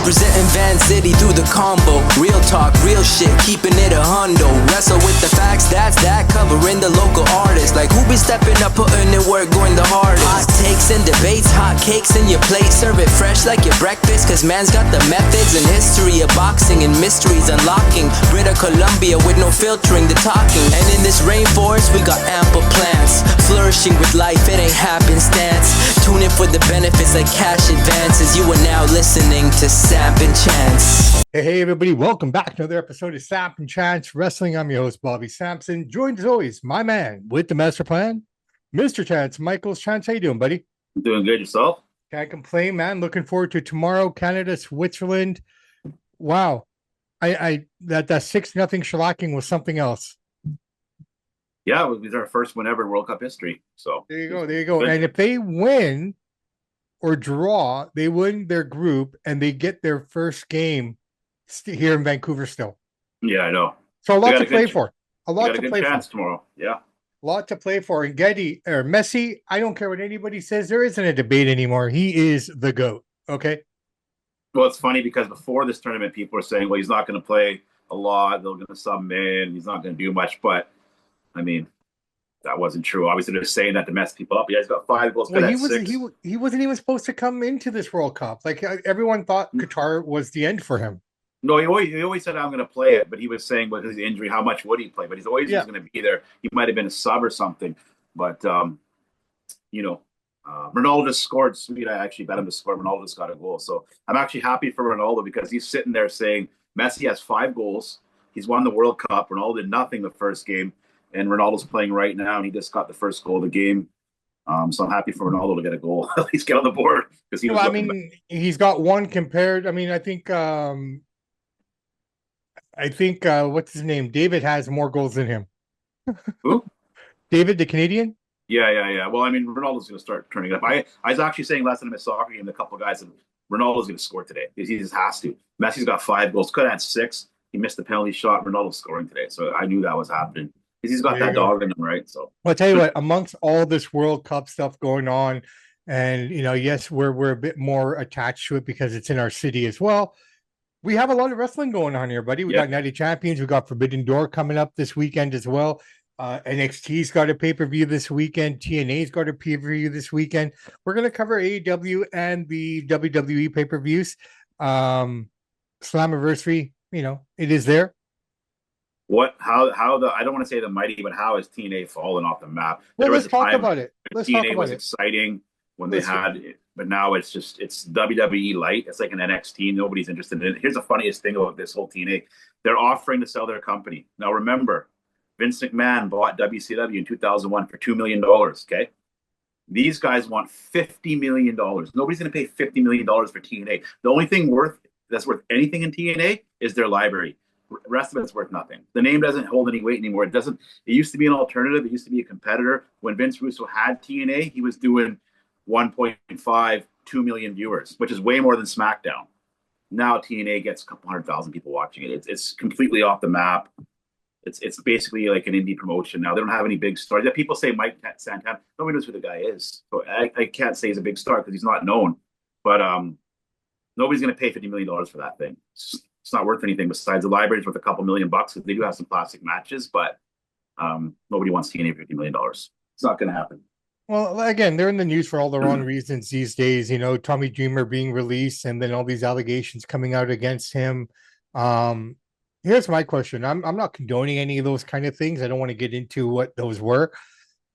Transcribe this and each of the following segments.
Representing Van City through the combo. Real talk, real shit, keeping it a hundo. Wrestle with the facts, that's that. Covering the local artists. Like who be stepping up, putting in work, going the hardest. Hot takes and debates, hot cakes in your plate. Serve it fresh like your breakfast, cause man's got the methods and history of boxing and mysteries unlocking. British Columbia with no filtering the talking. And in this rainforest we got ample plants. Flourishing with life, it ain't happenstance. Tune in for the benefits like cash advances. You are now listening to Samp and Chance. Hey everybody, welcome back to another episode of Samp Chance Wrestling. I'm your host Bobby Sampson, joined as always my man with the master plan, Mr. Chance, Michaels. Chance, how you doing, buddy? I'm doing good. Yourself? Can't complain, man. Looking forward to tomorrow, Canada, Switzerland. Wow, that 6-0 shellacking was something else. Yeah, it was our first win ever in World Cup history. So there you go. Good. And if they win or draw, they win their group and they get their first game here in Vancouver still. Yeah, I know. So a lot to play for. A lot to play for tomorrow. Yeah. A lot to play for. And Messi, I don't care what anybody says. There isn't a debate anymore. He is the GOAT. Okay. Well, it's funny because before this tournament, people were saying, well, he's not going to play a lot. They're going to sub him in. He's not going to do much. But, I mean, that wasn't true. Obviously, they're saying that to mess people up. Yeah, he's got 5 goals. Well, he wasn't even supposed to come into this World Cup. Like, everyone thought Qatar was the end for him. No, he always said, I'm going to play it. But he was saying with his injury, how much would he play? But he's always going to be there. He might have been a sub or something. But, Ronaldo just scored. Sweet, I actually bet him to score. Ronaldo just got a goal. So I'm actually happy for Ronaldo because he's sitting there saying Messi has 5 goals. He's won the World Cup. Ronaldo did nothing the first game. And Ronaldo's playing right now, and he just got the first goal of the game. So I'm happy for Ronaldo to get a goal, at least get on the board. He's got one compared. I mean, I think what's his name? David has more goals than him. Who? David, the Canadian? Yeah. Well, I mean, Ronaldo's going to start turning it up. I was actually saying last time I saw a couple of guys said Ronaldo's going to score today. He just has to. Messi's got 5 goals. Could have had 6. He missed the penalty shot. Ronaldo's scoring today. So I knew that was happening. He's got that dog in him, right? So well, I'll tell you what, amongst all this World Cup stuff going on, and yes, we're a bit more attached to it because it's in our city as well. We have a lot of wrestling going on here, buddy. We got Night of Champions, we got Forbidden Door coming up this weekend as well. NXT's got a pay-per-view this weekend, TNA's got a pay-per-view this weekend. We're gonna cover AEW and the WWE pay-per-views. Slammiversary, it is there. How I don't want to say the mighty, but how has TNA fallen off the map? Well, let's talk about it. TNA was exciting when they had it, but now it's WWE light. It's like an NXT. Nobody's interested in it. Here's the funniest thing about this whole TNA. They're offering to sell their company. Now remember, Vince McMahon bought WCW in 2001 for $2 million, okay? These guys want $50 million. Nobody's going to pay $50 million for TNA. The only thing that's worth anything in TNA is their library. The rest of it's worth nothing. The name doesn't hold any weight anymore. It used to be an alternative. It used to be a competitor. When Vince Russo had TNA, he was doing 1.5, 2 million viewers, which is way more than SmackDown. Now TNA gets a couple 100,000 people watching it. It's completely off the map. It's basically like an indie promotion now. They don't have any big stars. People say Mike Santana. Nobody knows who the guy is. So I can't say he's a big star because he's not known. But nobody's going to pay $50 million for that thing. It's not worth anything besides the library's worth a couple $1 million bucks. They do have some classic matches, but nobody wants TNA for $50 million. It's not going to happen. Well, again, they're in the news for all the wrong reasons these days. Tommy Dreamer being released and then all these allegations coming out against him. Here's my question. I'm not condoning any of those kind of things. I don't want to get into what those were.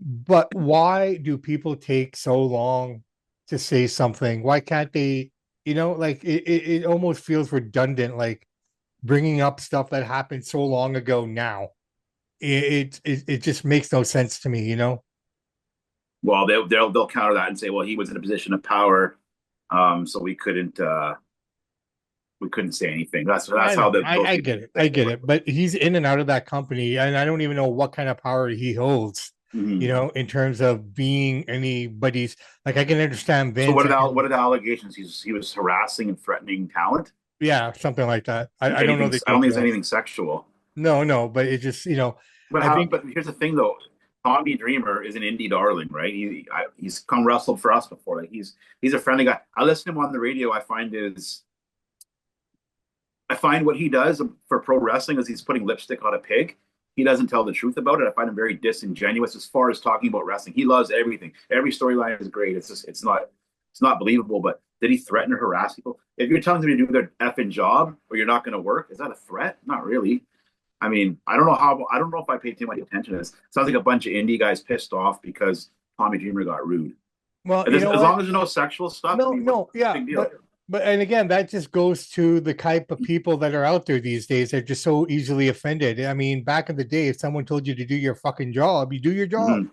But why do people take so long to say something? Why can't they? It almost feels redundant, like bringing up stuff that happened so long ago now. It just makes no sense to me, Well, they'll counter that and say, well, he was in a position of power, so we couldn't say anything. That's how I get it. But he's in and out of that company, and I don't even know what kind of power he holds. In terms of being anybody's, like, I can understand Vince. So what are the allegations? He was harassing and threatening talent? Yeah, something like that. I don't know. I don't think it's anything sexual. No, but it just, But here's the thing, though. Tommy Dreamer is an indie darling, right? He's come wrestled for us before. Like he's a friendly guy. I listen to him on the radio. I find his I find what he does for pro wrestling is he's putting lipstick on a pig. He doesn't tell the truth about it. I find him very disingenuous as far as talking about wrestling. He loves everything. Every storyline is great. It's not believable. But did he threaten or harass people? If you're telling them to do their effing job or you're not going to work, is that a threat? Not really. I mean, I don't know if I paid too much attention to this. Sounds like a bunch of indie guys pissed off because Tommy Dreamer got rude. Well, as long as there's no sexual stuff. No, yeah, but and again, that just goes to the type of people that are out there these days. They're just so easily offended. I mean, back in the day, if someone told you to do your fucking job, you do your job,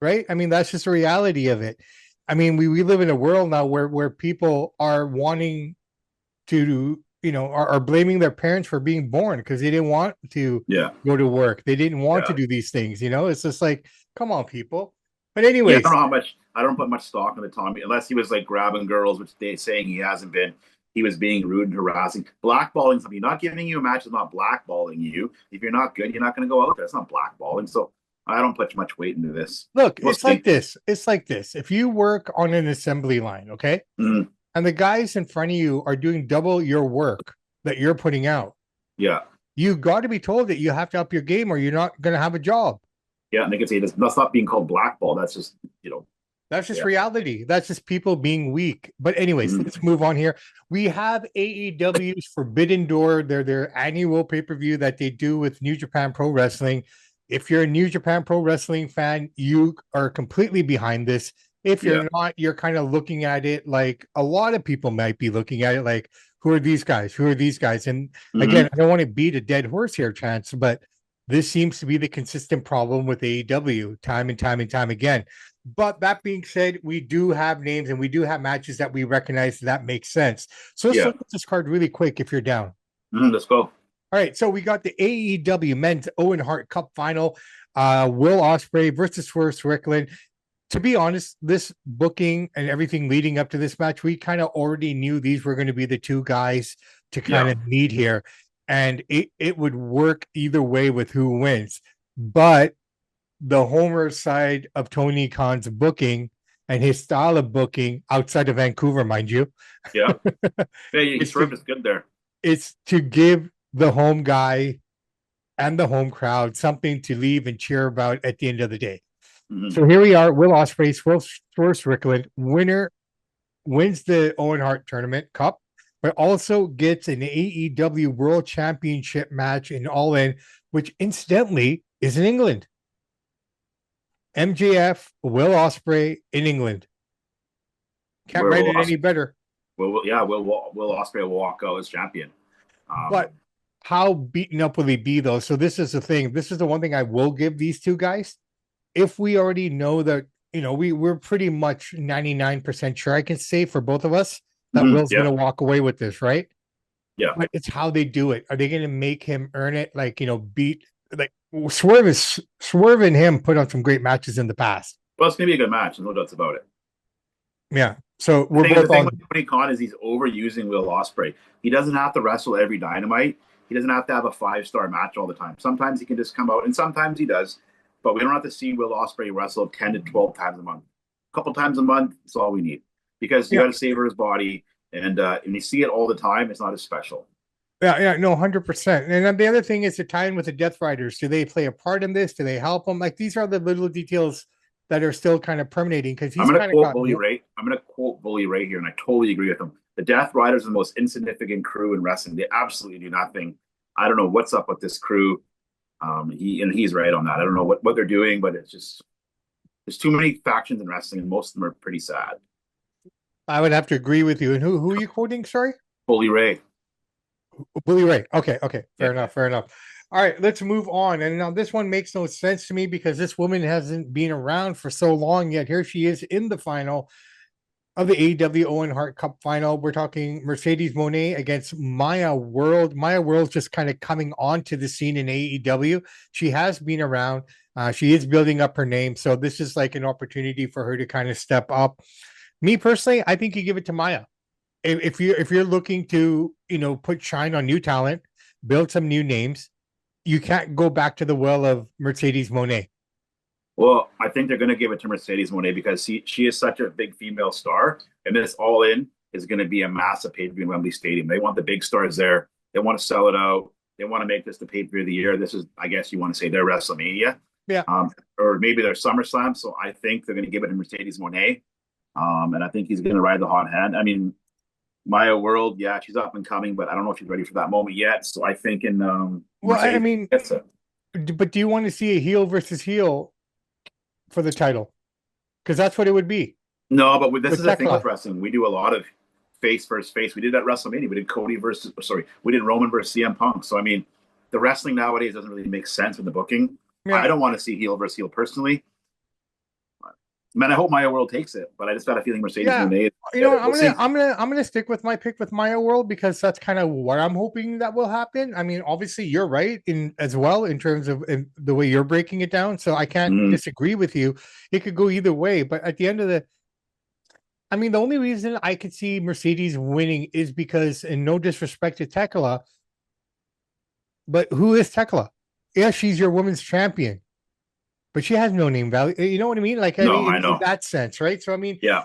right? I mean, that's just the reality of it. I mean, we live in a world now where people are wanting to, are blaming their parents for being born because they didn't want to go to work. They didn't want to do these things. It's just like, come on, people. But anyways, I don't put much stock in the Tommy unless he was like grabbing girls, which they're saying he hasn't been. He was being rude and harassing, blackballing somebody. Not giving you a match is not blackballing you. If you're not good, you're not going to go out there. It's not blackballing. So I don't put much weight into this. Look, it's like this. It's like this. If you work on an assembly line, okay, and the guys in front of you are doing double your work that you're putting out, you got to be told that you have to up your game or you're not going to have a job. Yeah, and they can say that's not being called blackball. That's just, that's just reality. That's just people being weak. But anyways, let's move on here. We have AEW's Forbidden Door, their annual pay-per-view that they do with New Japan Pro Wrestling. If you're a New Japan Pro Wrestling fan, you are completely behind this. If you're not, you're kind of looking at it like a lot of people might be looking at it like, who are these guys? Who are these guys? And again, I don't want to beat a dead horse here, Chance, but this seems to be the consistent problem with AEW time and time and time again. But that being said, we do have names and we do have matches that we recognize that makes sense. So let's look at this card really quick if you're down. Let's go. All right, so we got the AEW Men's Owen Hart Cup Final. Will Ospreay versus Swerve Strickland. To be honest, this booking and everything leading up to this match, we kind of already knew these were going to be the two guys to kind of meet here. And it would work either way with who wins. But the Homer side of Tony Khan's booking and his style of booking outside of Vancouver, mind you. Yeah. Swerve is good there. It's to give the home guy and the home crowd something to leave and cheer about at the end of the day. So here we are. Will Ospreay, Swerve Strickland, winner, wins the Owen Hart Tournament Cup, but also gets an AEW World Championship match in All In, which incidentally is in England. MJF, Will Ospreay in England. Can't write it any better. Will Ospreay will walk out as champion. But how beaten up will he be, though? So this is the thing. This is the one thing I will give these two guys. If we already know that, we're pretty much 99% sure, I can say for both of us, that Will's going to walk away with this, right? Yeah. But it's how they do it. Are they going to make him earn it? Like, beat, like Swerve and him put on some great matches in the past. Well, it's going to be a good match. No doubts about it. Yeah. So the thing with Tony Khan is he's overusing Will Ospreay. He doesn't have to wrestle every Dynamite. He doesn't have to have a 5-star match all the time. Sometimes he can just come out, and sometimes he does. But we don't have to see Will Ospreay wrestle 10 to 12 times a month. A couple times a month, that's all we need. Because you got to savor his body, and you see it all the time, it's not as special. Yeah, no, 100%. And then the other thing is to tie in with the Death Riders. Do they play a part in this? Do they help them? Like, these are the little details that are still kind of permeating. Because I'm going to quote Bully Ray. I'm going to quote Bully Ray here, and I totally agree with him. The Death Riders are the most insignificant crew in wrestling. They absolutely do nothing. I don't know what's up with this crew. He's right on that. I don't know what they're doing, but it's just there's too many factions in wrestling, and most of them are pretty sad. I would have to agree with you. And who are you quoting? Sorry, Bully Ray. Bully Ray. Okay. Fair enough. All right, let's move on. And now this one makes no sense to me because this woman hasn't been around for so long yet. Here she is in the final of the AEW Owen Hart Cup final. We're talking Mercedes Moné against Maya World. Maya World's just kind of coming onto the scene in AEW. She has been around. She is building up her name. So this is like an opportunity for her to kind of step up. Me personally, I think you give it to Maya. If you're looking to, put shine on new talent, build some new names, you can't go back to the well of Mercedes Moné. Well, I think they're going to give it to Mercedes Moné because she is such a big female star, and this All In is going to be a massive pay-per-view in Wembley Stadium. They want the big stars there. They want to sell it out. They want to make this the pay-per-view of the year. This is, I guess you want to say, their WrestleMania. Yeah. Or maybe their SummerSlam. So I think they're going to give it to Mercedes Moné. And I think he's going to ride the hot hand. I mean, Maya World, yeah, she's up and coming, but I don't know if she's ready for that moment yet. So I think in well, I mean, but do you want to see a heel versus heel for the title? Because that's what it would be. No, but this is the thing with wrestling. We do a lot of face versus face. We did that WrestleMania. We did Roman versus CM Punk. So I mean, the wrestling nowadays doesn't really make sense with the booking. Yeah. I don't want to see heel versus heel personally. Man, I hope Maya World takes it, but I just got a feeling Mercedes Moné. You know, I'm gonna stick with my pick with Maya World because that's kind of what I'm hoping that will happen. I mean, obviously you're right as well in terms of the way you're breaking it down, so I can't disagree with you. It could go either way, but at the end of the only reason I could see Mercedes winning is because, and no disrespect to Tekla, but who is Tekla? Yeah, she's your women's champion, but she has no name value. You know what I mean? Like, I know. In that sense, right? So, I mean, yeah.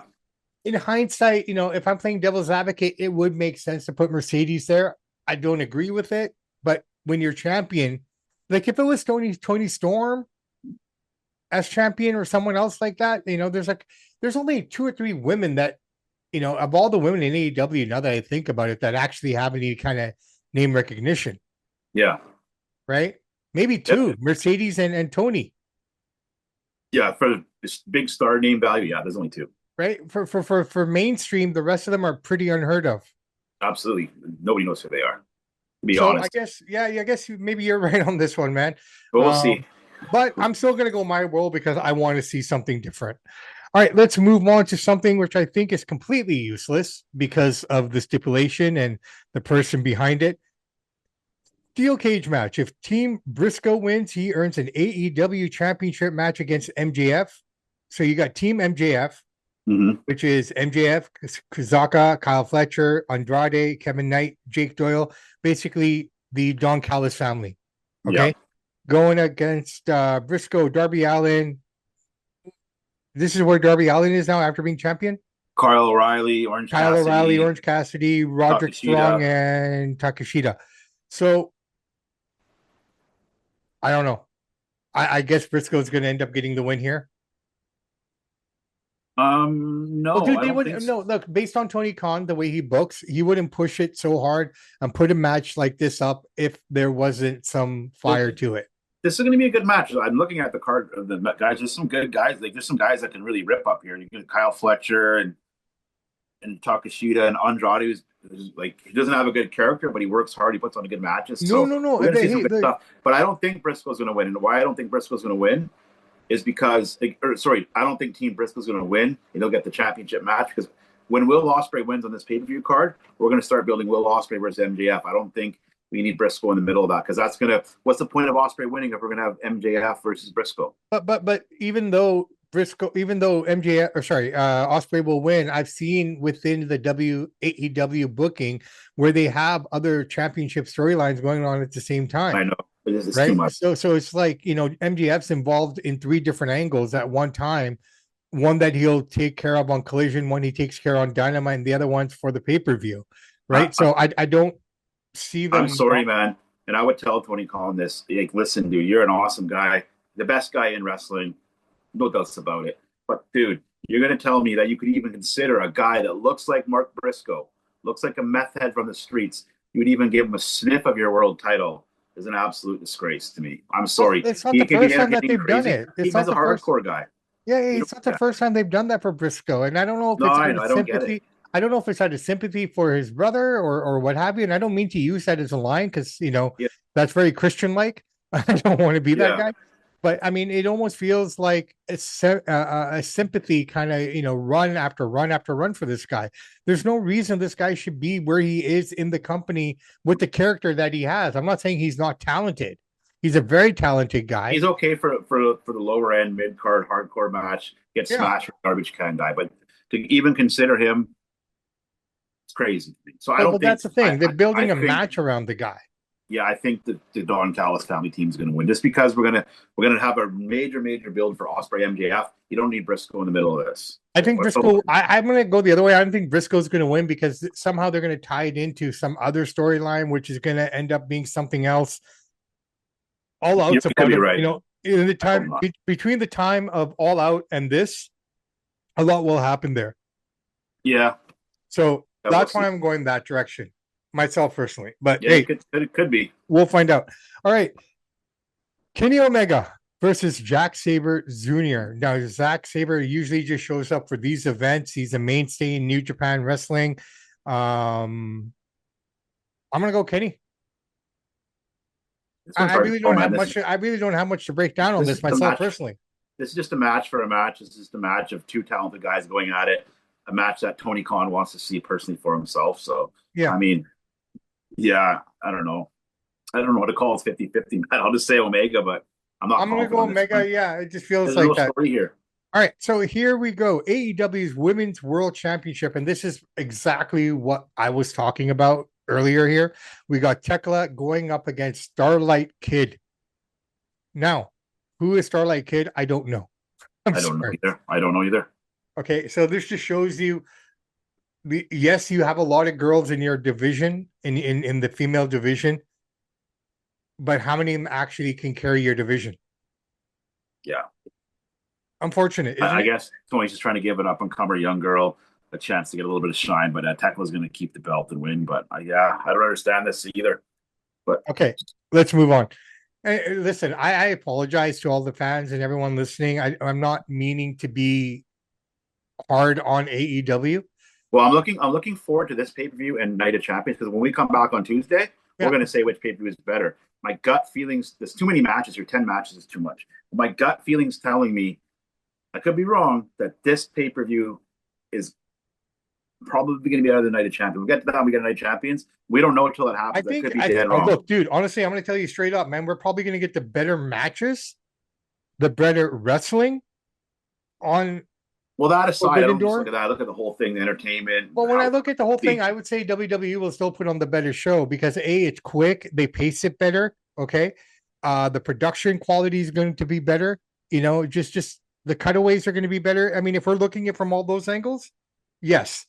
In hindsight, you know, if I'm playing devil's advocate, it would make sense to put Mercedes there. I don't agree with it, but when you're champion, like if it was Tony Storm as champion or someone else like that, you know, there's only 2 or 3 women that, you know, of all the women in AEW, now that I think about it, that actually have any kind of name recognition. Yeah. Right? Maybe 2, Mercedes and Tony. Yeah, for this big star name value, yeah, there's only 2. Right? For mainstream, the rest of them are pretty unheard of. Absolutely. Nobody knows who they are, to be honest. I guess maybe you're right on this one, man. But we'll see. But I'm still going to go my world because I want to see something different. All right, let's move on to something which I think is completely useless because of the stipulation and the person behind it. Steel cage match. If Team Briscoe wins, he earns an AEW championship match against MJF. So you got Team MJF, which is MJF, Kazaka, Kyle Fletcher, Andrade, Kevin Knight, Jake Doyle, basically the Don Callis family. Okay. Yeah. Going against Briscoe, Darby Allin. This is where Darby Allin is now after being champion. Kyle O'Reilly, Orange Cassidy, Roderick Strong, and Takeshita. So I don't know. I guess Briscoe's going to end up getting the win here. No, no. Look, based on Tony Khan, the way he books, he wouldn't push it so hard and put a match like this up if there wasn't some fire to it. This is going to be a good match. I'm looking at the card of the guys. There's some good guys. Like there's some guys that can really rip up here. You get Kyle Fletcher and Takeshita and Andrade, who's like he doesn't have a good character, but he works hard. He puts on good matches. No. But I don't think Briscoe's going to win. And why I don't think Briscoe's going to win is because, I don't think Team Briscoe's going to win and they'll get the championship match because when Will Ospreay wins on this pay-per-view card, we're going to start building Will Ospreay versus MJF. I don't think we need Briscoe in the middle of that because that's going to. What's the point of Ospreay winning if we're going to have MJF versus Briscoe? But even though Ospreay will win, I've seen within the AEW booking where they have other championship storylines going on at the same time. I know. It's right? Too much. So it's like, you know, MJF's involved in 3 different angles at one time. One that he'll take care of on Collision, one he takes care of on Dynamite, and the other one's for the pay-per-view. Right. So I don't see them. I'm sorry, man. And I would tell Tony Khan this, like, listen, dude, you're an awesome guy, the best guy in wrestling. No doubts about it. But, dude, you're going to tell me that you could even consider a guy that looks like Mark Briscoe, looks like a meth head from the streets. You would even give him a sniff of your world title is an absolute disgrace to me. I'm sorry. It's not the first time that they've done it. He's a hardcore guy. Yeah, it's not the first time they've done that for Briscoe. And I don't know if it's out of sympathy. I don't know if it's out of sympathy for his brother or what have you. And I don't mean to use that as a line because, you know, that's very Christian-like. I don't want to be that guy. But I mean, it almost feels like a sympathy kind of, you know, run after run after run for this guy. There's no reason this guy should be where he is in the company with the character that he has. I'm not saying he's not talented. He's a very talented guy. He's okay for the lower end, mid card, hardcore match, get smashed for garbage can guy. But to even consider him, it's crazy. So I don't think that's the thing. They're building a match around the guy. Yeah, I think that the Don Callis family team is going to win, just because we're gonna have a major build for Ospreay MJF. You don't need Briscoe in the middle of this. I think Briscoe. I'm going to go the other way. I don't think Briscoe's going to win because somehow they're going to tie it into some other storyline, which is going to end up being something else. All Out's about it, right. You know, in the time between the time of All Out and this, a lot will happen there. Yeah. So that's why I'm going that direction. Myself personally, but yeah, hey, it could be. We'll find out. All right, Kenny Omega versus Zack Sabre Jr. Now, Zack Sabre usually just shows up for these events. He's a mainstay in New Japan Wrestling. I'm gonna go Kenny. I really don't have much. I really don't have much to break down on this myself personally. This is just a match for a match. This is just a match of two talented guys going at it. A match that Tony Khan wants to see personally for himself. So yeah, I mean. Yeah, I don't know. I don't know what to call it 50-50. I'll just say Omega, but I'm going to go Omega. Yeah, it just feels like that. Story here. All right, so here we go. AEW's Women's World Championship, and this is exactly what I was talking about earlier here. We got Tekla going up against Starlight Kid. Now, who is Starlight Kid? I don't know. I don't know either. Okay, so this just shows you yes, you have a lot of girls in your division, in the female division, but how many of them actually can carry your division? Yeah. Unfortunate. I guess Tony's just trying to give an up-and-comer young girl a chance to get a little bit of shine, but Tekla's going to keep the belt and win. But I don't understand this either. But okay, let's move on. Hey, listen, I apologize to all the fans and everyone listening. I'm not meaning to be hard on AEW. Well, I'm looking forward to this pay-per-view and Night of Champions, because when we come back on Tuesday, we're going to say which pay-per-view is better. My gut feelings, there's too many matches here. 10 matches is too much. My gut feelings telling me, I could be wrong, that this pay-per-view is probably going to be out of the Night of Champions. We get to that, we get a Night of Champions. We don't know until it happens. I could be dead wrong. Look, dude, honestly, I'm going to tell you straight up, man. We're probably going to get the better matches, the better wrestling on. Well, that aside, I don't just look at that. I look at the whole thing, the entertainment. Well, when I look at the whole thing, I would say WWE will still put on the better show because it's quick. They pace it better. Okay. The production quality is going to be better. You know, just the cutaways are going to be better. I mean, if we're looking at from all those angles, yes.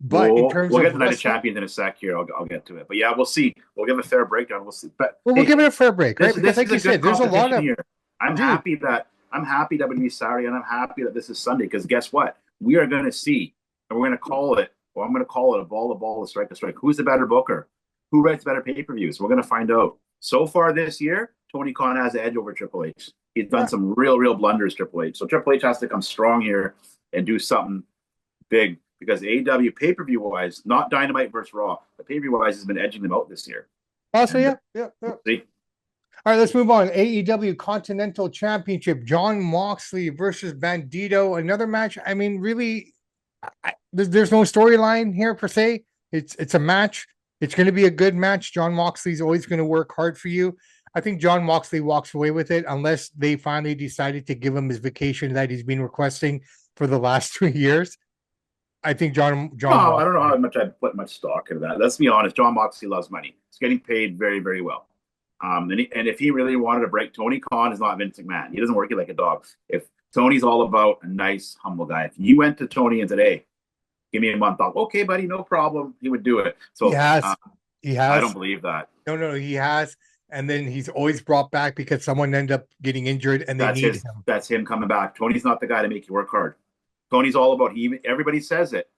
But in terms we'll get the Night of Champions in a sec here. I'll get to it. But yeah, we'll see. We'll give a fair breakdown. We'll see. But we'll give it a fair break, right? Because like you said, there's a lot of here. I'm happy that WWE Saturday, and I'm happy that this is Sunday, because guess what? We are going to see, and we're going to call it, or I'm going to call it a ball, a strike. Who's the better booker? Who writes better pay-per-views? We're going to find out. So far this year, Tony Khan has the edge over Triple H. He's done some real blunders, Triple H. So Triple H has to come strong here and do something big, because AEW pay-per-view wise, not Dynamite versus Raw, but pay-per-view wise has been edging them out this year. Also, yeah. See? All right, let's move on. AEW Continental Championship, Jon Moxley versus Bandito. Another match. I mean, really, there's no storyline here per se. It's a match. It's going to be a good match. Jon Moxley's always going to work hard for you. I think Jon Moxley walks away with it unless they finally decided to give him his vacation that he's been requesting for the last 3 years. I think Jon. I don't know how much I put much stock into that. Let's be honest. Jon Moxley loves money. He's getting paid very, very well. And if he really wanted to break, Tony Khan is not Vince McMahon. He doesn't work it like a dog. If Tony's all about a nice, humble guy, if you went to Tony and said, "Hey, give me a month off," okay, buddy, no problem, he would do it. So he has. I don't believe that. No, he has. And then he's always brought back because someone ended up getting injured, and they need him. That's him coming back. Tony's not the guy to make you work hard. Tony's all about. Everybody says it.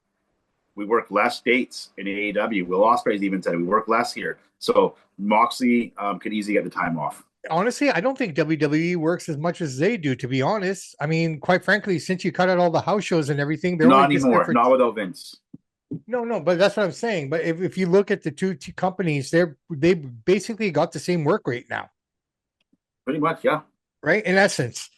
We work less dates in AEW. Will Ospreay's even said it. We work less here. So Moxley could easily get the time off. Honestly, I don't think WWE works as much as they do, to be honest. I mean, quite frankly, since you cut out all the house shows and everything, they're not anymore. Not without Vince. No, but that's what I'm saying. But if you look at the two companies, they basically got the same work rate now. Pretty much, yeah. Right? In essence.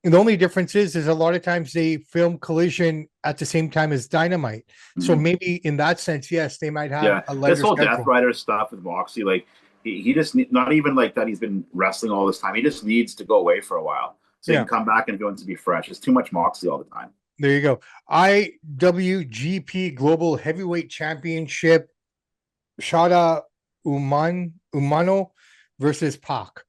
The only difference is a lot of times they film Collision at the same time as Dynamite. Mm-hmm. So maybe in that sense, yes, they might have a lighter this whole schedule. Death Rider stuff with Moxley, like he just not even like that he's been wrestling all this time. He just needs to go away for a while. So he can come back and if he wants to be fresh. It's too much Moxley all the time. There you go. IWGP Global Heavyweight Championship. Shota Umano versus Pac.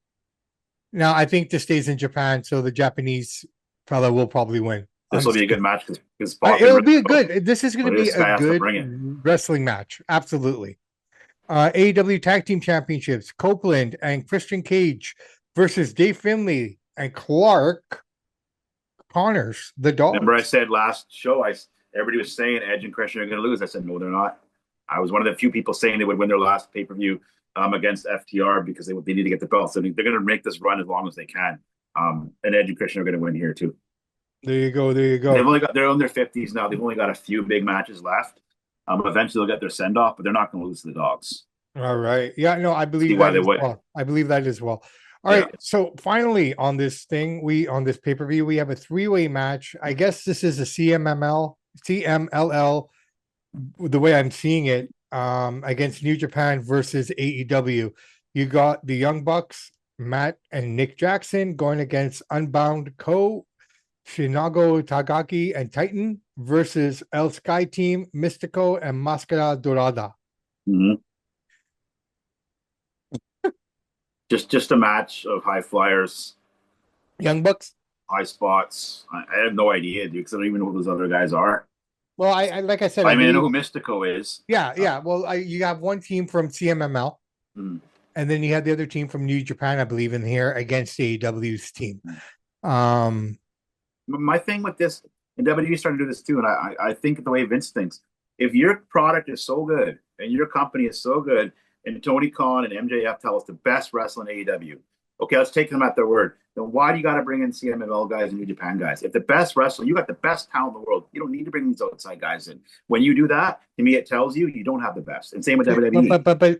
Now, I think this stays in Japan, so the Japanese fella will probably win. This will be a good match because It'll be a good. This is going to be this guy a has to good bring it. wrestling match. Absolutely. AEW Tag Team Championships: Copeland and Christian Cage versus Dave Finlay and Clark Connors, the Dogs. Remember, I said last show, everybody was saying Edge and Christian are going to lose. I said no, they're not. I was one of the few people saying they would win their last pay-per-view against FTR because they need to get the belt. So they're going to make this run as long as they can. And Edge and Christian are going to win here too. There you go. There you go. They're in their 50s now. They've only got a few big matches left. Eventually they'll get their send off, but they're not going to lose to the Dogs. All right. Yeah, no, I believe that as well. I believe that as well. All right. So finally on this thing, on this pay-per-view, we have a 3-way match. I guess this is a CMLL, the way I'm seeing it, against New Japan versus AEW. You got the Young Bucks, Matt and Nick Jackson, going against Unbound Co, Shinago Tagaki and Titan versus El Sky Team, Mystico and Máscara Dorada. Mm-hmm. Just a match of high flyers, Young Bucks, high spots. I have no idea, dude, because I don't even know who those other guys are. Well, I like I said, I know who Mystico is. Yeah. Well, you have one team from CMML, and then you have the other team from New Japan, I believe, in here against AEW's team. My thing with this, and WWE starting to do this too, and I think the way Vince thinks, if your product is so good and your company is so good, and Tony Khan and MJF tell us the best wrestling AEW, okay, let's take them at their word. Then why do you got to bring in CMLL guys and New Japan guys? If the best wrestler, you got the best talent in the world, you don't need to bring these outside guys in. When you do that, to me, it tells you don't have the best. And same with WWE. But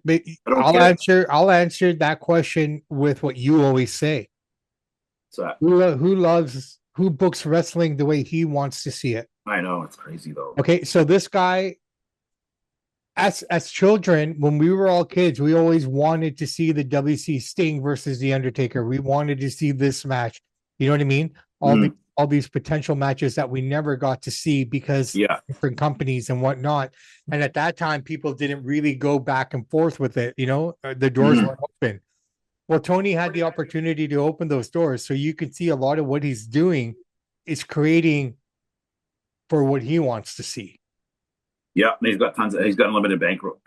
I'll answer that question with what you always say. So who books wrestling the way he wants to see it? I know, it's crazy though. Okay, so this guy, as children, when we were all kids, we always wanted to see the WC Sting versus the Undertaker. We wanted to see this match. You know what I mean? All these potential matches that we never got to see because different companies and whatnot. And at that time, people didn't really go back and forth with it. You know, the doors weren't open. Well, Tony had the opportunity to open those doors, so you can see a lot of what he's doing is creating for what he wants to see. Yeah, he's got unlimited bankroll.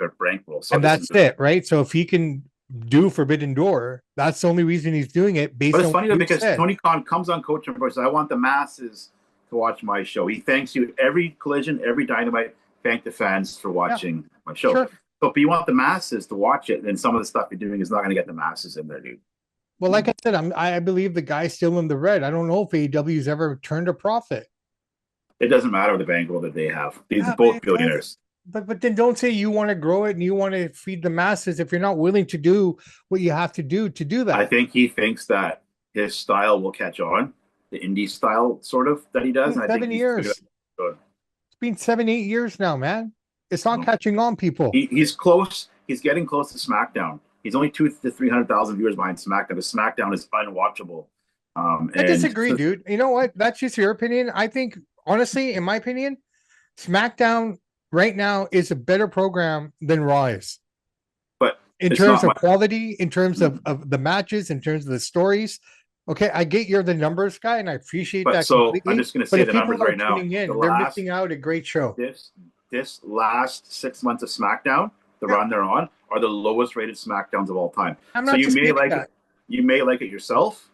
So and that's it, right? So if he can do Forbidden Door, that's the only reason he's doing it. But it's funny though, because Tony Khan comes on Coach and says, "I want the masses to watch my show." He thanks you every Collision, every Dynamite. Thank the fans for watching my show. Sure. So if you want the masses to watch it, then some of the stuff you're doing is not going to get the masses in there, dude. Well, like I said, I believe the guy's still in the red. I don't know if AEW's ever turned a profit. It doesn't matter the bankroll that they have. These are both billionaires. But then don't say you want to grow it and you want to feed the masses if you're not willing to do what you have to do that. I think he thinks that his style will catch on, the indie style sort of that he does. 7 years. It's been 7-8 years now, man. It's not catching on, people. He's close. He's getting close to SmackDown. He's only 200,000 to 300,000 viewers behind SmackDown. But SmackDown is unwatchable. I disagree, dude. You know what? That's just your opinion. I think, honestly, in my opinion, SmackDown right now is a better program than Raw is. But in terms of quality, in terms of the matches, in terms of the stories. Okay, I get you're the numbers guy, and I appreciate that. So completely. I'm just going to say the numbers right now. They're missing out a great show. This last 6 months of SmackDown, the run they're on, are the lowest rated SmackDowns of all time. So you may like it. You may like it yourself,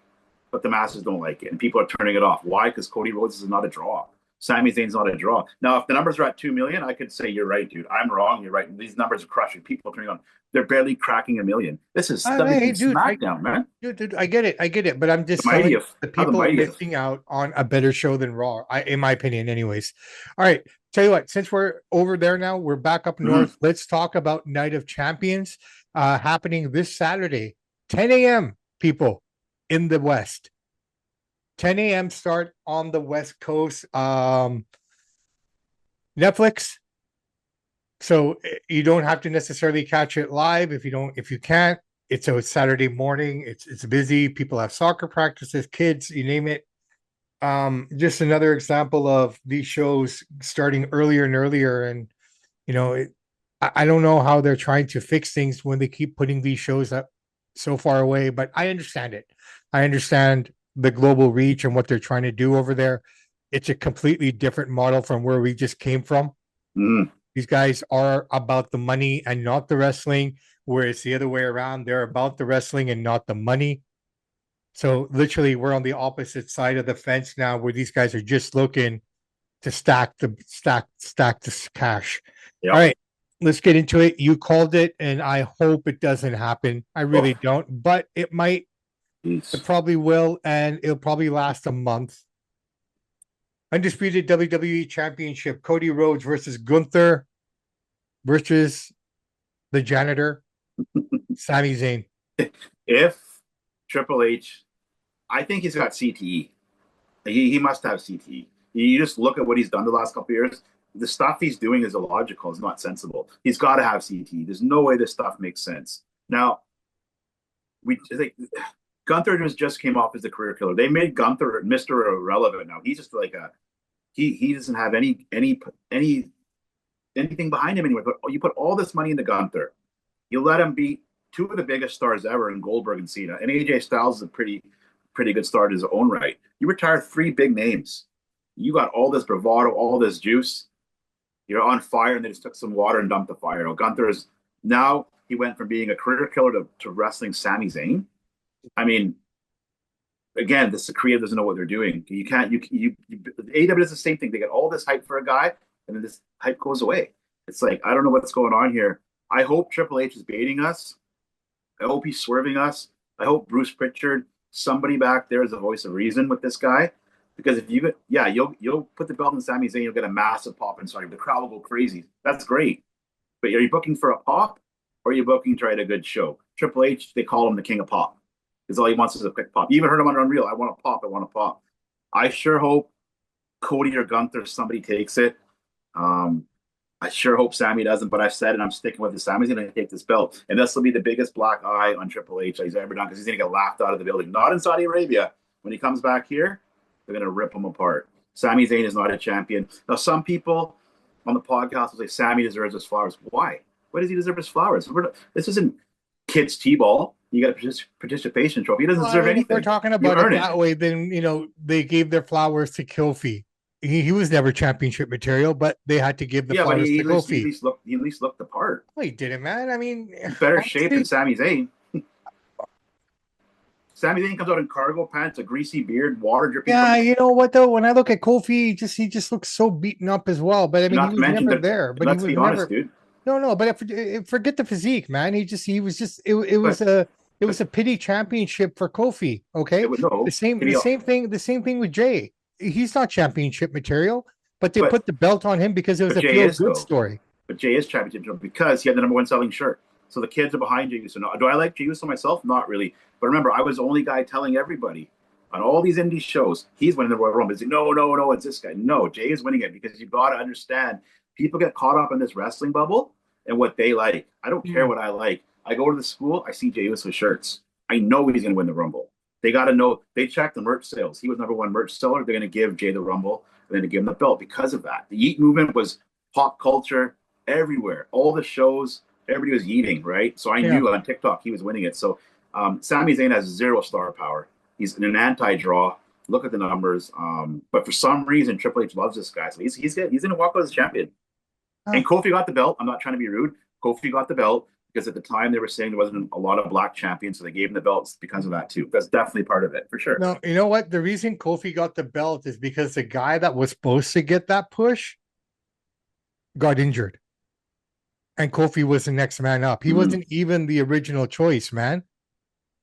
but the masses don't like it, and people are turning it off. Why? Because Cody Rhodes is not a draw. Sami Zayn's not a draw. Now, if the numbers are at 2 million, I could say you're right, dude. I'm wrong. You're right. These numbers are crushing. People are turning on. They're barely cracking 1 million. This is SmackDown, man. Dude, I get it. But I'm just telling you, the people are missing out on a better show than Raw, in my opinion, anyways. All right. Tell you what, since we're over there now, we're back up north. Let's talk about Night of Champions happening this Saturday, 10 a.m., people, in the West. 10 a.m. start on the West Coast. Netflix. So you don't have to necessarily catch it live if you can't. It's a Saturday morning. It's busy. People have soccer practices, kids, you name it. Just another example of these shows starting earlier and earlier, and I don't know how they're trying to fix things when they keep putting these shows up so far away, but I understand it. I understand the global reach and what they're trying to do over there. It's a completely different model from where we just came from. Mm. These guys are about the money and not the wrestling, whereas the other way around, they're about the wrestling and not the money. So literally, we're on the opposite side of the fence now, where these guys are just looking to stack this cash. Yep. All right, let's get into it. You called it, and I hope it doesn't happen. I really don't, but it might. Jeez. It probably will, and it'll probably last a month. Undisputed WWE Championship: Cody Rhodes versus Gunther versus the janitor, Sami Zayn. If Triple H, I think he's got CTE. He must have CTE. You just look at what he's done the last couple of years. The stuff he's doing is illogical. It's not sensible. He's got to have CTE. There's no way this stuff makes sense. Now, we think Gunther just came off as the career killer. They made Gunther Mr. Irrelevant now. He's just like he doesn't have anything behind him anymore. But you put all this money into Gunther, you let him beat two of the biggest stars ever in Goldberg and Cena, and AJ Styles is a pretty good star in his own right. You retired three big names. You got all this bravado, all this juice. You're on fire, and they just took some water and dumped the fire. Now, Gunther's now he went from being a career killer to wrestling Sami Zayn. I mean, again, the creative doesn't know what they're doing. You can't. AEW does the same thing. They get all this hype for a guy, and then this hype goes away. It's like I don't know what's going on here. I hope Triple H is baiting us. I hope he's swerving us. I hope Bruce Pritchard, somebody back there, is the voice of reason with this guy. Because if you get, you'll put the belt on Sami Zayn, you'll get a massive pop inside. The crowd will go crazy. That's great. But are you booking for a pop, or are you booking to write a good show? Triple H, they call him the king of pop. Because all he wants is a quick pop. You even heard him on Unreal. I want a pop. I want a pop. I sure hope Cody or Gunther, somebody takes it. I sure hope Sami doesn't, but I've said it, I'm sticking with it. Sami's going to take this belt. And this will be the biggest black eye on Triple H that he's ever done, because he's going to get laughed out of the building. Not in Saudi Arabia. When he comes back here, they're going to rip him apart. Sami Zayn is not a champion. Now, some people on the podcast will say Sami deserves his flowers. Why? Why does he deserve his flowers? This isn't kids' T-ball. You got a participation trophy. He doesn't deserve anything. If we're talking about it that way, then, they gave their flowers to Kofi. He was never championship material, but they had to give the flowers to Kofi. He at least looked the part. Well, he didn't, man. I mean, better shape than Sami Zayn. Sami Zayn comes out in cargo pants, a greasy beard, water dripping. Yeah, you know what though? When I look at Kofi, he just looks so beaten up as well. But I mean, he was never there. But let's be honest, dude. No. But forget the physique, man. It was a pity championship for Kofi. Okay, the same thing with Jay. He's not championship material, but they put the belt on him because it was a feel-good story. But Jay is championship because he had the #1 selling shirt. So the kids are behind Jey Uso. Do I like Jey Uso myself? Not really. But remember, I was the only guy telling everybody on all these indie shows, he's winning the Royal Rumble. No, it's this guy. No, Jay is winning it, because you've got to understand, people get caught up in this wrestling bubble and what they like. I don't care what I like. I go to the school, I see Jey Uso shirts. I know he's going to win the Rumble. They got to know. They check the merch sales. He was #1 merch seller. They're going to give Jay the Rumble, and then to give him the belt because of that. The Yeet movement was pop culture everywhere. All the shows, everybody was eating, right? So I knew on TikTok he was winning it. So Sami Zayn has 0 star power. He's an anti-draw. Look at the numbers. But for some reason, Triple H loves this guy. So he's going to walk out as a champion. And Kofi got the belt. I'm not trying to be rude. Kofi got the belt because at the time they were saying there wasn't a lot of black champions, so they gave him the belts because of that too. That's definitely part of it, for sure. No, you know what? The reason Kofi got the belt is because the guy that was supposed to get that push got injured. And Kofi was the next man up. He wasn't even the original choice, man.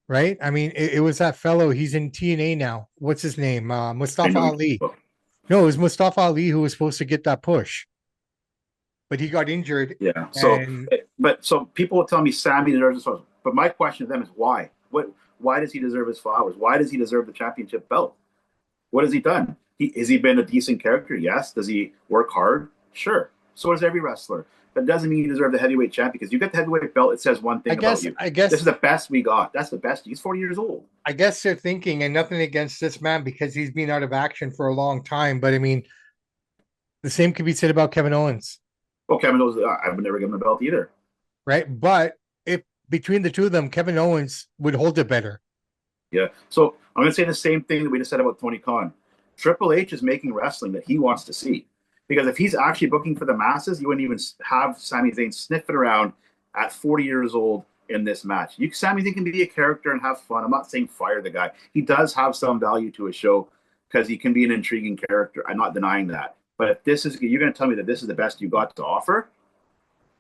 Right? I mean, it was that fellow. He's in TNA now. What's his name? Mustafa Ali. No, it was Mustafa Ali who was supposed to get that push. But he got injured. Yeah. So people will tell me Sami deserves his flowers. But my question to them is why? Why does he deserve his flowers? Why does he deserve the championship belt? What has he done? Has he been a decent character? Yes. Does he work hard? Sure. So does every wrestler. That doesn't mean you deserve the heavyweight champ, because you get the heavyweight belt. It says one thing about you. I guess this is the best we got. That's the best. He's 40 years old. I guess they're thinking, and nothing against this man because he's been out of action for a long time. But I mean, the same could be said about Kevin Owens. Well, Kevin Owens, I would never give him a belt either. Right. But if between the two of them, Kevin Owens would hold it better. Yeah. So I'm going to say the same thing that we just said about Tony Khan. Triple H is making wrestling that he wants to see. Because if he's actually booking for the masses, you wouldn't even have Sami Zayn sniffing around at 40 years old in this match. Sami Zayn can be a character and have fun. I'm not saying fire the guy. He does have some value to his show because he can be an intriguing character. I'm not denying that. But if this is, you're going to tell me that this is the best you got to offer,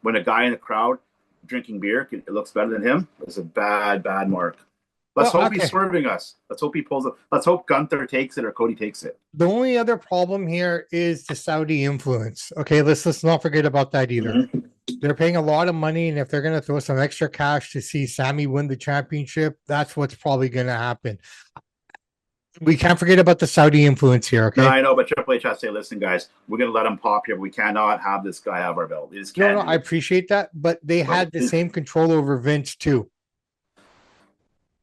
when a guy in the crowd drinking beer, it looks better than him, it's a bad mark. Let's hope he's swerving us. Let's hope he pulls it. Let's hope Gunther takes it or Cody takes it. The only other problem here is the Saudi influence. Okay, let's not forget about that either. Mm-hmm. They're paying a lot of money, and if they're going to throw some extra cash to see Sami win the championship, that's what's probably going to happen. We can't forget about the Saudi influence here, okay? No, I know, but Triple H has to say, listen, guys, we're going to let him pop here, but we cannot have this guy have our belt. No, I appreciate that, but they had the same control over Vince, too.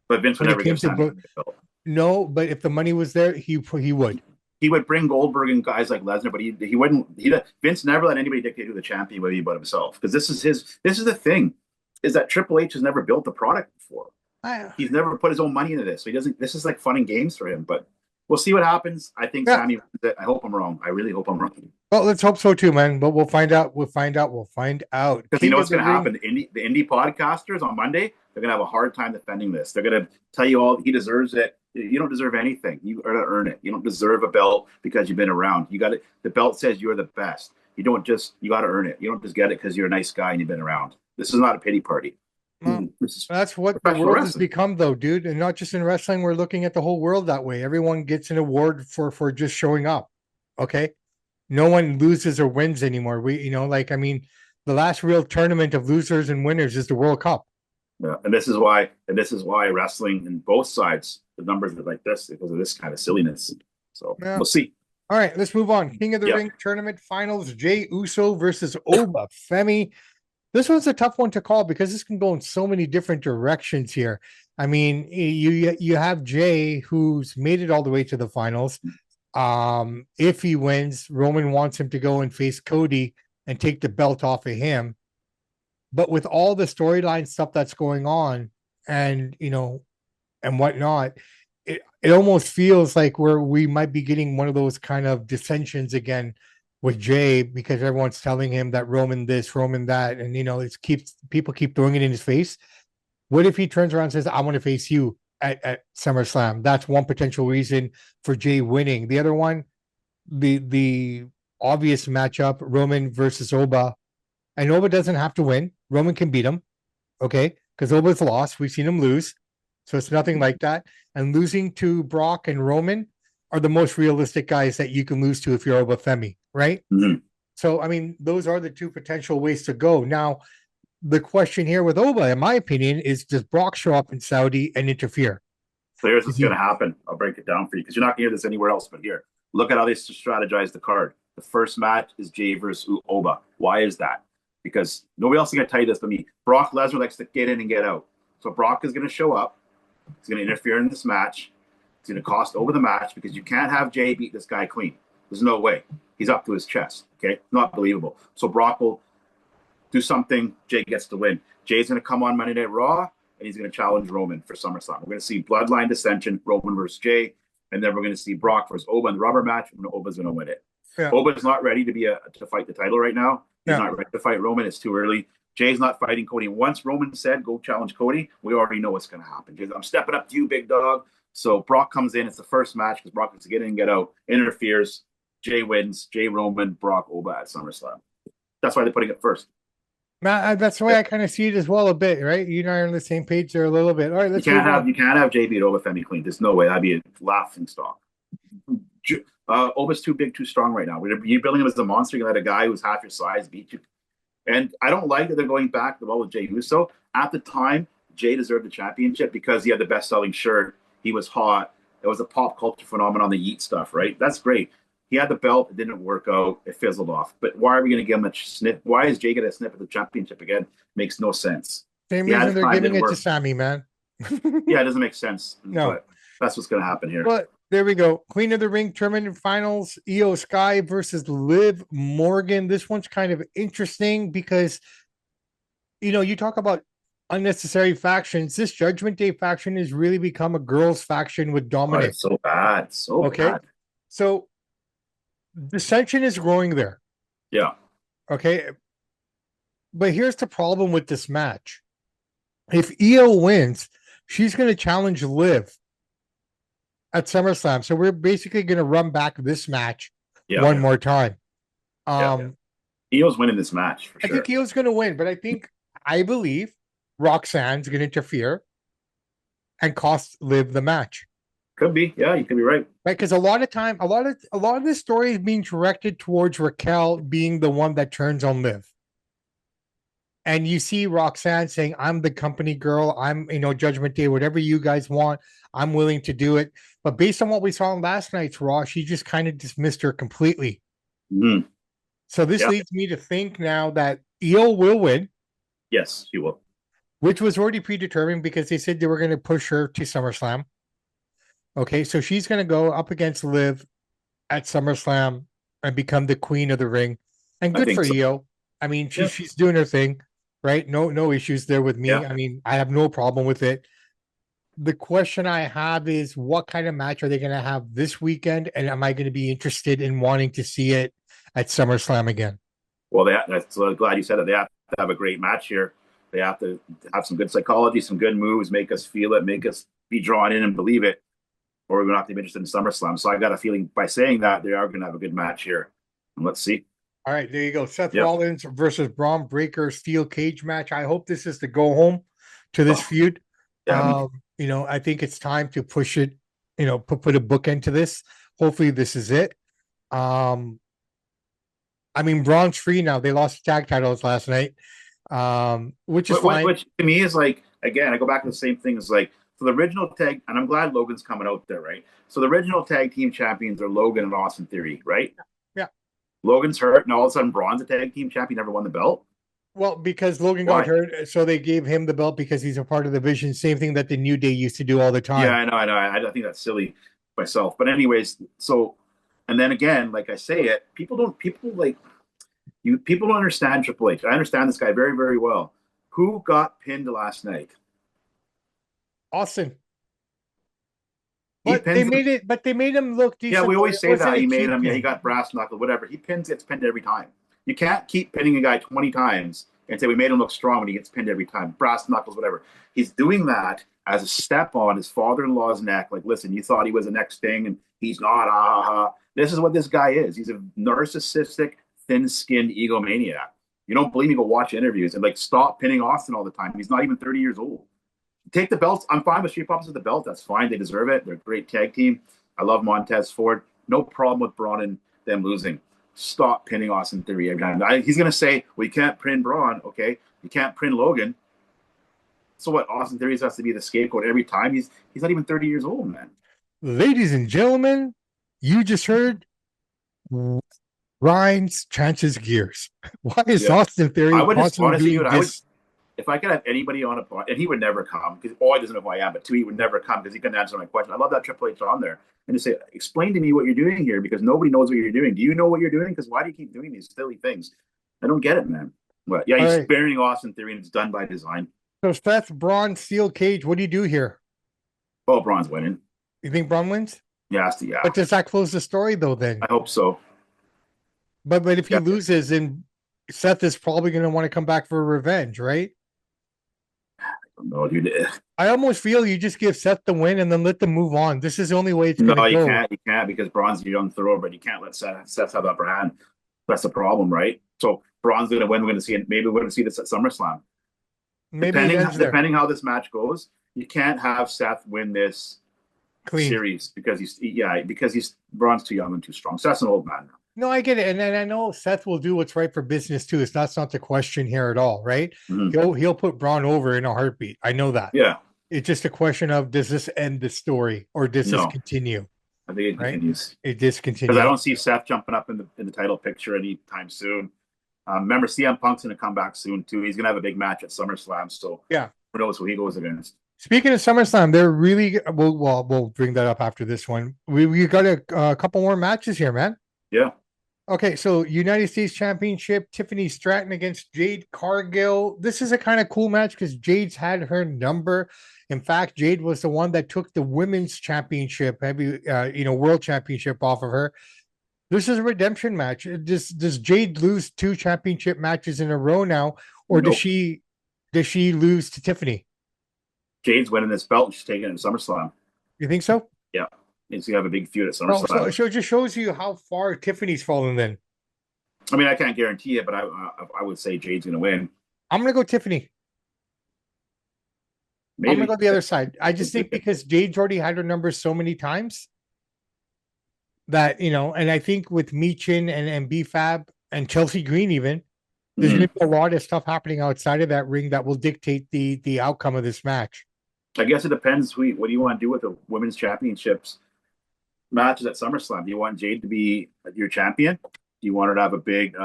But Vince would never give Sami the belt. No, but if the money was there, he would. He would bring Goldberg and guys like Lesnar, but he wouldn't. Vince never let anybody dictate who the champion would be but himself. Because this is the thing, is that Triple H has never built a product before. He's never put his own money into this. So he doesn't. This is like fun and games for him. But we'll see what happens. I think Sami. I hope I'm wrong. I really hope I'm wrong. Well, let's hope so too, man. But we'll find out. Because you know what's going to happen? The indie podcasters on Monday, they're going to have a hard time defending this. They're going to tell you all he deserves it. You don't deserve anything. You got to earn it. You don't deserve a belt because you've been around. You got it. The belt says you're the best. You got to earn it. You don't just get it because you're a nice guy and you've been around. This is not a pity party. Well, that's what the world has become, though, dude. And not just in wrestling. We're looking at the whole world that way. Everyone gets an award for just showing up. Okay. No one loses or wins anymore. The last real tournament of losers and winners is the World Cup. Yeah, and this is why wrestling in both sides, the numbers are like this because of this kind of silliness. So we'll see. All right, let's move on. King of the Ring Tournament Finals: Jey Uso versus Oba Femi. This one's a tough one to call because this can go in so many different directions here. I mean, you have Jey, who's made it all the way to the finals. If he wins, Roman wants him to go and face Cody and take the belt off of him. But with all the storyline stuff that's going on and whatnot, it almost feels like we might be getting one of those kind of dissensions again with Jey, because everyone's telling him that Roman this, Roman that, and people keep throwing it in his face. What if he turns around and says, I want to face you at SummerSlam? That's one potential reason for Jey winning. The other one, the obvious matchup, Roman versus Oba. And Oba doesn't have to win. Roman can beat him, okay? Because Oba's lost. We've seen him lose. So it's nothing like that. And losing to Brock and Roman are the most realistic guys that you can lose to if you're Oba Femi, right? Mm-hmm. So, I mean, those are the two potential ways to go. Now, the question here with Oba, in my opinion, is does Brock show up in Saudi and interfere? So here's what's going to happen. I'll break it down for you because you're not going to hear this anywhere else but here. Look at how they strategize the card. The first match is Jey versus Oba. Why is that? Because nobody else is going to tell you this but me. Brock Lesnar likes to get in and get out. So Brock is going to show up. He's going to interfere in this match. It's going to cost Oba the match because you can't have Jey beat this guy clean. There's no way. He's up to his chest. Okay? Not believable. So Brock will do something. Jey gets the win. Jey's going to come on Monday Night Raw, and he's going to challenge Roman for SummerSlam. We're going to see bloodline dissension, Roman versus Jey, and then we're going to see Brock versus Oba in the rubber match, and Oba's going to win it. Yeah. Oba's not ready to fight the title right now. He's not ready to fight Roman. It's too early. Jey's not fighting Cody. Once Roman said, go challenge Cody, we already know what's going to happen. Jey's, I'm stepping up to you, big dog. So Brock comes in. It's the first match because Brock wants to get in and get out. Interferes. Jey wins. Jey, Roman, Brock, Oba at SummerSlam. That's why they're putting it first. That's the way I kind of see it as well a bit, right? You and I are on the same page there a little bit. All right, let's you can't have Jey beat Oba Femi clean. There's no way. That'd be a laughing stock. Oba's too big, too strong right now. You're building him as a monster. You let a guy who's half your size beat you. And I don't like that they're going back to the ball with Jey Uso. At the time, Jey deserved the championship because he had the best-selling shirt. He was hot. It was a pop culture phenomenon, the Yeet stuff, right? That's great. He had the belt. It didn't work out. It fizzled off. But why are we going to give him a sniff? Why is Jey going to sniff at the championship again? Makes no sense. Same reason they're giving it to Sami, man. Yeah, it doesn't make sense. No. But that's what's going to happen here. But There we go. Queen of the Ring Tournament Finals, Io Sky versus Liv Morgan. This one's kind of interesting because, you talk about unnecessary factions. This Judgment Day faction has really become a girls' faction with Oh, Dominic. it's so bad. So Okay. bad. So dissension is growing there. Yeah. Okay. But here's the problem with this match. If Io wins, she's going to challenge Liv at SummerSlam. So we're basically going to run back this match one more time. Io's winning this match for sure. I think Io's going to win, but I believe Roxanne's going to interfere and cost Liv the match. Could be. Yeah, you could be right. Right, because a lot of this story is being directed towards Raquel being the one that turns on Liv. And you see Roxanne saying, I'm the company girl. I'm, Judgment Day, whatever you guys want, I'm willing to do it. But based on what we saw in last night's Raw, she just kind of dismissed her completely. Mm-hmm. So this leads me to think now that Io will win. Yes, she will. Which was already predetermined because they said they were going to push her to SummerSlam. Okay, so she's going to go up against Liv at SummerSlam and become the queen of the ring. And good for Io. I mean, she's doing her thing. Right? No issues there with me. Yeah. I mean, I have no problem with it. The question I have is what kind of match are they going to have this weekend? And am I going to be interested in wanting to see it at SummerSlam again? Well, that's glad you said that. They have to have a great match here. They have to have some good psychology, some good moves, make us feel it, make us be drawn in and believe it, or we're going to have to be interested in SummerSlam. So I got a feeling by saying that they are going to have a good match here. And let's see. All right, there you go. Seth Rollins versus Braun Breaker steel cage match. I hope this is the go home to this feud. Yeah, I think it's time to push it, put a bookend to this. Hopefully this is it. I mean, Braun's free now. They lost the tag titles last night, which is fine. Which to me is like, again, I go back to the same thing as like, so the original tag, and I'm glad Logan's coming out there, right? So the original tag team champions are Logan and Austin Theory, right? Yeah. Logan's hurt, and all of a sudden Braun's a tag team champion. He never won the belt. Well, because Logan got hurt, so they gave him the belt because he's a part of the Vision. Same thing that the New Day used to do all the time. Yeah, I know. I think that's silly myself. But anyways, so, and then again, like I say it, people don't understand Triple H. I understand this guy very, very well. Who got pinned last night? Austin. But they made him look decent. Yeah, we always say that. He made him, he got brass knuckle, whatever. He gets pinned every time. You can't keep pinning a guy 20 times and say we made him look strong when he gets pinned every time. Brass knuckles, whatever. He's doing that as a step on his father-in-law's neck. Like, listen, you thought he was the next thing, and he's not. This is what this guy is. He's a narcissistic, thin-skinned egomaniac. You don't believe me? Go watch interviews and stop pinning Austin all the time. He's not even 30 years old. Take the belts. I'm fine with Street Profits with the belt. That's fine. They deserve it. They're a great tag team. I love Montez Ford. No problem with Braun and them losing. Stop pinning Austin Theory every time. He's going to say, well, you can't pin Braun. Okay. You can't pin Logan. So what? Austin Theory has to be the scapegoat every time. He's not even 30 years old, man. Ladies and gentlemen, you just heard Ryan's Chance's gears. Why is Austin Theory? I would just honestly, if I could have anybody on a pod, and he would never come because he doesn't know who I am, but two, he would never come because he couldn't answer my question. I love that Triple H on there and just say, explain to me what you're doing here because nobody knows what you're doing. Do you know what you're doing? Because why do you keep doing these silly things? I don't get it, man. But yeah, he's sparing Austin Theory and it's done by design. So Seth, Braun, steel cage. What do you do here? Oh, Braun's winning. You think Braun wins? Yeah. But does that close the story though? Then I hope so. But if he loses, then Seth is probably going to want to come back for revenge, right? No, dude. I almost feel you just give Seth the win and then let them move on. This is the only way it's going to go. No, you can't because Braun's a young thrower, but you can't let Seth have the upper hand. That's the problem, right? So Braun's going to win. We're going to see it. Maybe we're going to see this at SummerSlam. Depending how this match goes, you can't have Seth win this series because Braun's too young and too strong. Seth's an old man now. No, I get it, and I know Seth will do what's right for business too. That's not the question here at all, right? Mm-hmm. He'll put Braun over in a heartbeat. I know that. Yeah, it's just a question of does this end the story or does this continue? I think it continues. It discontinues because I don't see Seth jumping up in the title picture anytime soon. Remember, CM Punk's going to come back soon too. He's going to have a big match at SummerSlam. So yeah, who knows who he goes against? Speaking of SummerSlam, they're really we'll bring that up after this one. We got a couple more matches here, man. Yeah. Okay, so United States Championship, Tiffany Stratton against Jade Cargill. This is a kind of cool match because Jade's had her number. In fact, Jade was the one that took the women's championship, world championship off of her. This is a redemption match. Does Jade lose 2 championship matches in a row now, or Nope. does she lose to Tiffany? Jade's winning this belt. She's taking it in SummerSlam. You think so? Yeah. Needs to have a big feud at SummerSlam. So it just shows you how far Tiffany's fallen then. I mean, I can't guarantee it, but I would say Jade's going to win. I'm going to go Tiffany. Maybe. I'm going to go the other side. I just think because Jade's already had her number so many times that, and I think with Meechin and B-Fab and Chelsea Green even, there's going to be a lot of stuff happening outside of that ring that will dictate the outcome of this match. I guess it depends. What do you want to do with the women's championships matches at SummerSlam? Do you want Jade to be your champion? Do you want her to have a big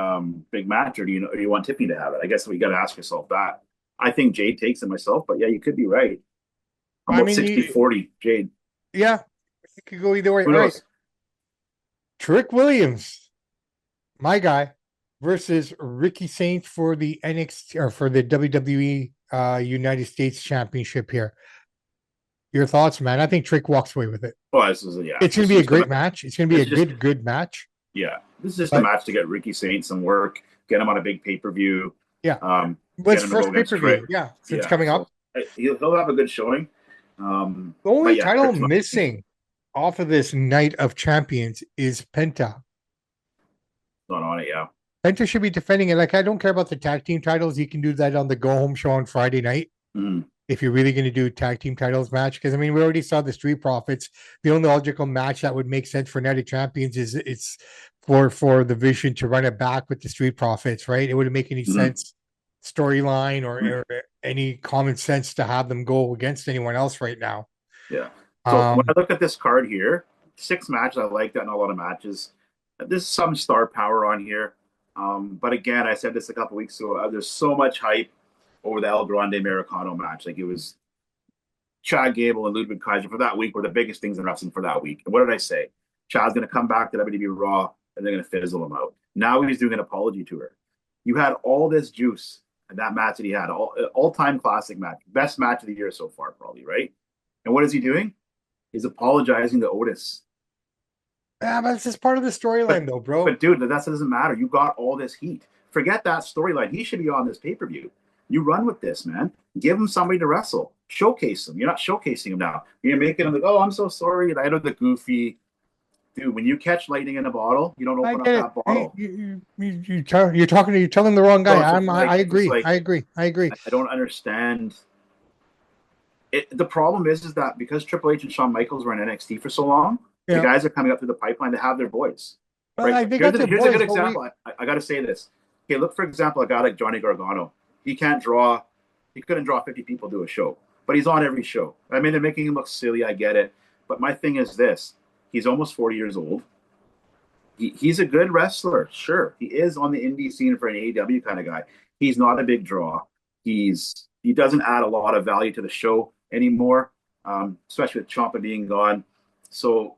match, or do you want Tiffany to have it? I guess we got to ask yourself that. I think Jade takes it myself, but yeah, you could be right. I'm about 60-40 Jade. Yeah, it could go either way. Who knows? Right. Trick Williams, my guy, versus Ricky Saints for the NXT or for the WWE United States Championship here. Your thoughts, man? I think Trick walks away with it. Oh, it's going to be a great match. It's going to be a good match. Yeah, this is just a match to get Ricky Saints some work, get him on a big pay-per-view. Yeah. What's first pay-per-view? Yeah, so it's coming up. He'll have a good showing. The only title missing off of this Night of Champions is Penta. Not on it, yeah. Penta should be defending it. Like, I don't care about the tag team titles. You can do that on the go-home show on Friday night. If you're really going to do a tag team titles match. Because, I mean, we already saw the Street Profits. The only logical match that would make sense for Night of Champions is it's for the Vision to run it back with the Street Profits, right? It wouldn't make any sense storyline or any common sense to have them go against anyone else right now. Yeah. So when I look at this card here, 6 matches, I like that, not a lot of matches. There's some star power on here. But again, I said this a couple weeks ago, there's so much hype over the El Grande Americano match. Like, it was Chad Gable and Ludwig Kaiser for that week were the biggest things in wrestling for that week. And what did I say? Chad's going to come back to WWE Raw and they're going to fizzle him out. Now he's doing an apology tour. You had all this juice in that match that he had, all-time classic match, best match of the year so far, probably, right? And what is he doing? He's apologizing to Otis. Yeah, but it's just part of the storyline, though, bro. But dude, that doesn't matter. You got all this heat. Forget that storyline. He should be on this pay-per-view. You run with this, man. Give him somebody to wrestle. Showcase him. You're not showcasing him now. You're making him like, oh, I'm so sorry. I know the goofy. Dude, when you catch lightning in a bottle, you don't open up that bottle. You're telling the wrong guy. I agree. I agree. I don't understand. The problem is that because Triple H and Shawn Michaels were in NXT for so long, the guys are coming up through the pipeline to have their boys. Right? Here's a good example. I got to say this. Okay, look, for example, a guy like Johnny Gargano. He couldn't draw 50 people to a show, but he's on every show. I mean, they're making him look silly. I get it. But my thing is this. He's almost 40 years old. He's a good wrestler. Sure. He is on the indie scene for an AEW kind of guy. He's not a big draw. He doesn't add a lot of value to the show anymore, especially with Ciampa being gone. So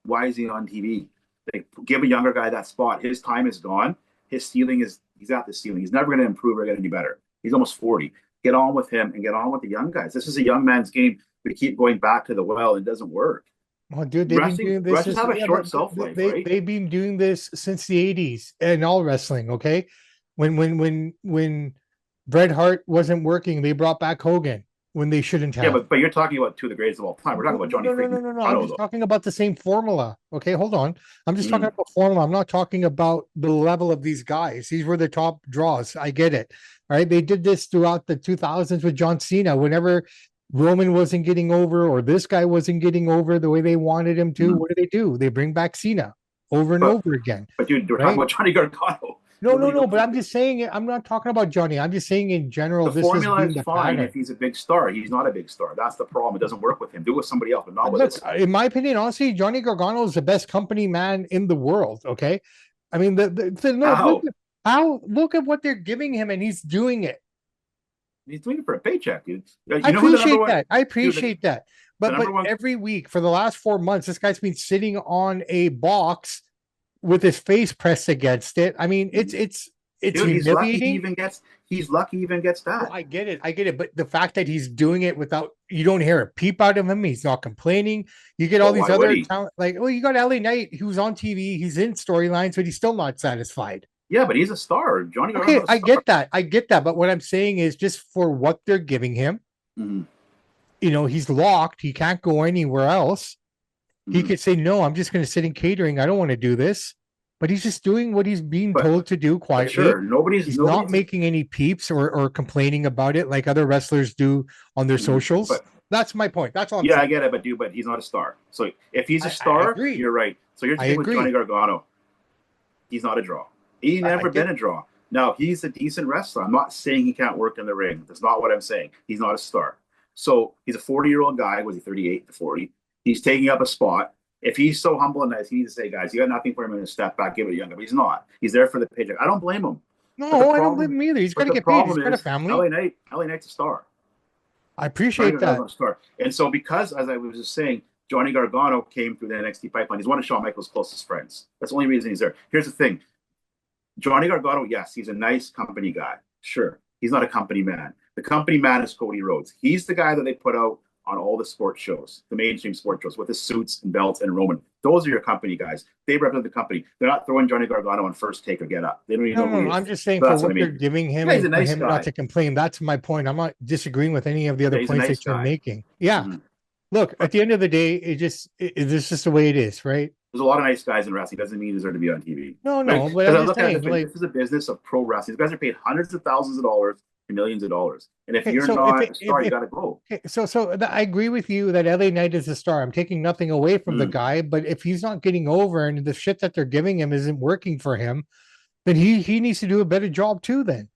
why is he on TV? Like, give a younger guy that spot. His time is gone. His ceiling he's at the ceiling. He's never going to improve or get any better. He's almost 40. Get on with him and get on with the young guys. This is a young man's game. We keep going back to the well. It doesn't work. Well, dude, they've been doing this. Wrestlers have a short shelf life, right? They've been doing this since the 80s and all wrestling, okay? When Bret Hart wasn't working, they brought back Hogan when they shouldn't have. Yeah, but you're talking about 2 of the greatest of all time. We're talking about Johnny Freaking. No. I'm just talking about the same formula. Okay, hold on. I'm just talking about formula. I'm not talking about the level of these guys. These were the top draws. I get it. All right. They did this throughout the 2000s with John Cena. Whenever Roman wasn't getting over or this guy wasn't getting over the way they wanted him to, what do? They bring back Cena over and over again. But dude, we're talking about Johnny Gargano. No. But I'm just saying, I'm not talking about Johnny. I'm just saying in general, the formula is fine if he's a big star. He's not a big star. That's the problem. It doesn't work with him. Do it with somebody else, but not with this. In my opinion, honestly, Johnny Gargano is the best company man in the world. Okay, I mean, look at what they're giving him, and he's doing it. He's doing it for a paycheck, dude. You I know who the appreciate number one, that. I appreciate that. But number one, every week for the last 4 months, this guy's been sitting on a box with his face pressed against it. I mean, it's dude, humiliating. He's lucky he even gets that. Well, I get it. But the fact that he's doing it without, you don't hear a peep out of him. He's not complaining. You get all these other talent, like, well, you got LA Knight who's on TV. He's in storylines, but he's still not satisfied. Yeah, but he's a star. Johnny. Okay, I get that. But what I'm saying is just for what they're giving him, you know, he's locked. He can't go anywhere else. He could say, no, I'm just going to sit in catering. I don't want to do this. But he's just doing what he's being told to do quietly. Sure, nobody's not making any peeps or complaining about it like other wrestlers do on their socials. But that's my point. That's all I'm saying. I get it, but he's not a star. So if he's a star, you're right. So here's the thing with Johnny Gargano. He's not a draw. He's never been a draw. Now, he's a decent wrestler. I'm not saying he can't work in the ring. That's not what I'm saying. He's not a star. So he's a 40-year-old guy. Was he 38 to 40? He's taking up a spot. If he's so humble and nice, he needs to say, guys, you got nothing for him in a step back, give it a younger. But he's not. He's there for the paycheck. I don't blame him. No, I don't blame him either. He's got to get paid. He's got a family. LA Knight's a star. I appreciate that. And so because, as I was just saying, Johnny Gargano came through the NXT pipeline. He's one of Shawn Michaels' closest friends. That's the only reason he's there. Here's the thing. Johnny Gargano, yes, he's a nice company guy. Sure. He's not a company man. The company man is Cody Rhodes. He's the guy that they put out on all the sports shows, the mainstream sports shows, with his suits and belts and Roman. Those are your company guys. They represent the company. They're not throwing Johnny Gargano on First Take or Get Up. They don't even know who he is. I'm just saying for what they're giving him, he's a nice him guy. not to complain. That's my point. I'm not disagreeing with any of the other points that you're making. Yeah. Look, at the end of the day, it's just the way it is, right? There's a lot of nice guys in wrestling. Doesn't mean he deserves to be on TV. No, but I'm just saying, this is a business of pro wrestling. These guys are paid hundreds of thousands of dollars to millions of dollars. And if you're not a star, you got to go. I agree with you that LA Knight is a star. I'm taking nothing away from the guy, but if he's not getting over and the shit that they're giving him isn't working for him, then he needs to do a better job too. Then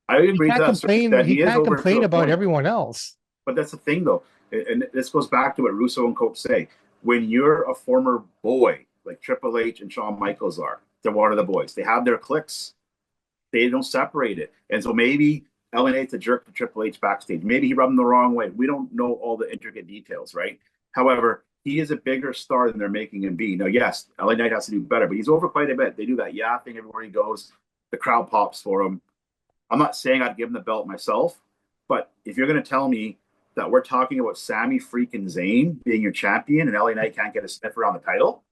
I agree. He can't complain about everyone else. But that's the thing, though, and this goes back to what Russo and Coach say. When you're a former boy like Triple H and Shawn Michaels are, they're one of the boys. They have their cliques. They don't separate it, and so maybe LA Knight's a jerk to Triple H backstage. Maybe he rubbed him the wrong way. We don't know all the intricate details, right? However, he is a bigger star than they're making him be. Now, yes, LA Knight has to do better, but he's over quite a bit. They do that thing everywhere he goes. The crowd pops for him. I'm not saying I'd give him the belt myself, but if you're going to tell me that we're talking about Sami freaking Zayn being your champion and LA Knight can't get a sniffer on the title,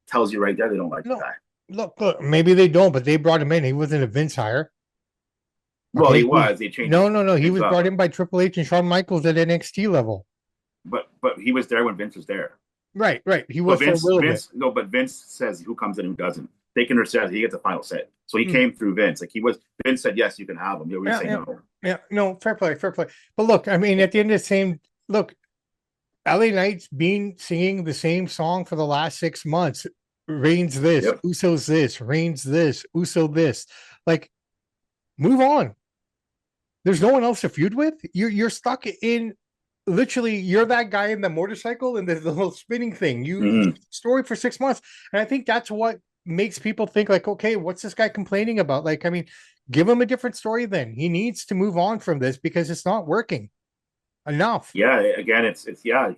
tells you right there they don't like the guy. Look, maybe they don't, but they brought him in. He wasn't a Vince hire. Well, he was. They changed. No. He was brought in by Triple H and Shawn Michaels at NXT level. But he was there when Vince was there. Right. He was for a little bit. No, but Vince says who comes in and who doesn't. Taker says he gets a final say. So he came through Vince. Vince said, yes, you can have him. Say no. Yeah, no, fair play. But look, I mean, at the end of the same, look, LA Knight's been singing the same song for the last 6 months. Reigns this, Usos this, Reigns this, Uso this. Like, move on. There's no one else to feud with. You're stuck in, literally, you're that guy in the motorcycle and the little spinning thing. You story for 6 months. And I think that's what makes people think like, okay, what's this guy complaining about? Like, I mean, give him a different story then. He needs to move on from this because it's not working enough. Yeah, again,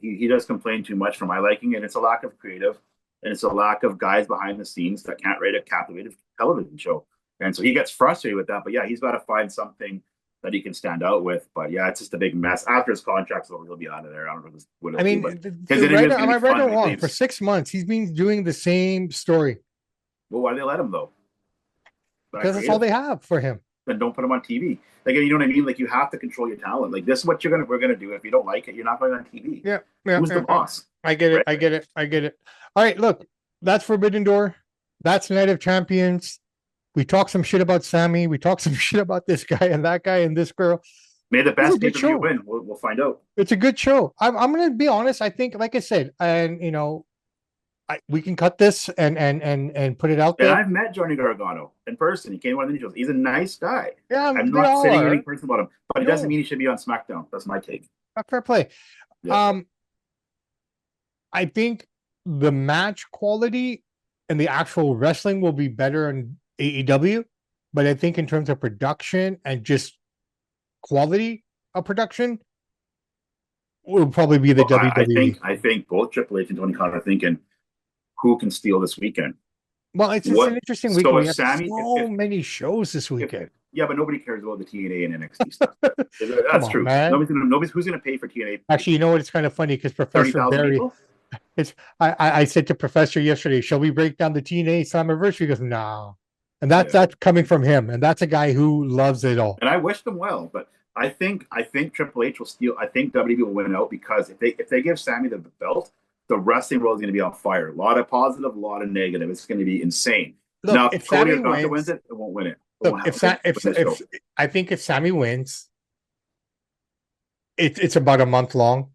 he does complain too much for my liking, and it's a lack of creative, and it's a lack of guys behind the scenes that can't write a captivating television show. And so he gets frustrated with that, but yeah, he's got to find something that he can stand out with. But yeah, it's just a big mess. After his contract's over, he'll be out of there. I don't know what I mean, am I right or wrong? For 6 months, he's been doing the same story. Well, why do they let him, though? Because that's all they have for him. Then don't put him on TV. Like, you know what I mean? Like, you have to control your talent. Like, this is what we're gonna do. If you don't like it, you're not going on TV. Yeah. Who's the boss? I get it. Right? I get it. All right, look, that's Forbidden Door. That's Night of Champions. We talk some shit about Sammy. We talk some shit about this guy and that guy and this girl. May the best pay-per-view win. We'll find out. It's a good show. I'm going to be honest. I think, like I said, and you know, we can cut this and put it out there. And I've met Johnny Gargano in person. He came to one of the shows. He's a nice guy. Yeah, I'm not saying anything personal about him, but it doesn't mean he should be on SmackDown. That's my take. Fair play. Yeah. I think the match quality and the actual wrestling will be better in AEW, but I think in terms of production and just quality of production will probably be the WWE. I think both Triple H and Tony Khan are thinking, who can steal this weekend? Well, it's an interesting weekend. We have so many shows this weekend. Yeah, but nobody cares about the TNA and NXT stuff. That's true. Man. Nobody's who's going to pay for TNA? Actually, you know what? It's kind of funny because Professor Barry. I said to Professor yesterday, shall we break down the TNA Slammiversary? He goes, no. And that's coming from him. And that's a guy who loves it all. And I wish them well, but I think Triple H will steal. I think WWE will win out because if they give Sami the belt, the wrestling world is going to be on fire. A lot of positive, a lot of negative. It's going to be insane. Look, now, if Cody wins it, it won't win it. Look, I think if Sami wins, it's about a month long.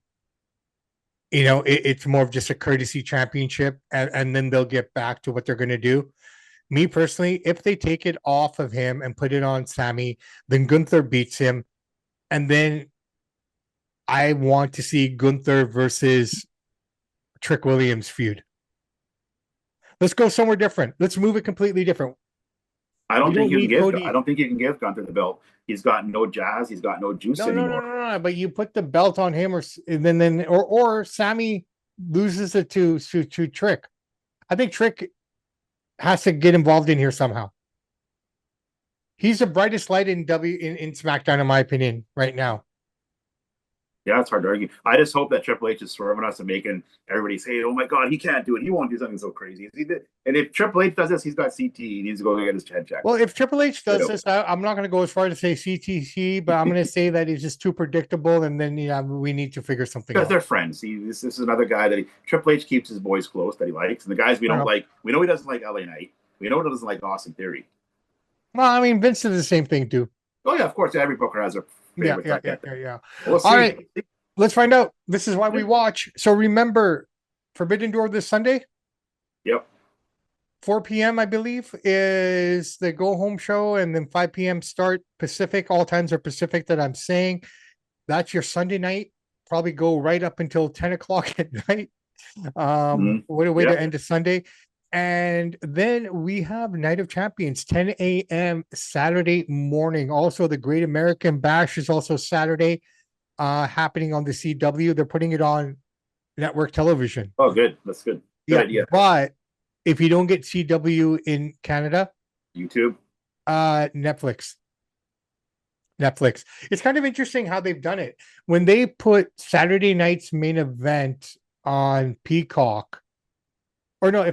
You know, it's more of just a courtesy championship, and then they'll get back to what they're going to do. Me personally, if they take it off of him and put it on Sami, then Gunther beats him, and then I want to see Gunther versus Trick Williams feud. Let's go somewhere different. Let's move it completely different. I don't think you can give Gunther the belt. He's got no jazz. He's got no juice anymore. No. But you put the belt on him, or Sami loses it to Trick. I think Trick has to get involved in here somehow. He's the brightest light in SmackDown, in my opinion, right now. Yeah, it's hard to argue. I just hope that Triple H is swerving us and making everybody say, "Oh my God, he can't do it. He won't do something so crazy." And if Triple H does this, he's got CT. He needs to go get his head checked. Well, if Triple H does this, I'm not going to go as far to say CTC, but I'm going to say that he's just too predictable, and then we need to figure something out. Because they're friends. This is another guy that Triple H keeps his boys close that he likes, and the guys we don't like. We know he doesn't like LA Knight. We know he doesn't like Austin Theory. Well, I mean, Vince did the same thing too. Oh yeah, of course. Every booker has a favorite. Yeah. We'll see. All right. Let's find out. This is why we watch. So remember, Forbidden Door this Sunday? Yep. 4 p.m., I believe, is the go-home show, and then 5 p.m. start Pacific. All times are Pacific that I'm saying. That's your Sunday night. Probably go right up until 10 o'clock at night. What a way to end a Sunday. And then we have Night of Champions, 10 a.m. Saturday morning. Also, the Great American Bash is also Saturday. Happening on the CW. They're putting it on network television. Oh, good. That's good. Good idea. But if you don't get CW in Canada, YouTube, Netflix. It's kind of interesting how they've done it. When they put Saturday night's main event on Peacock, or no,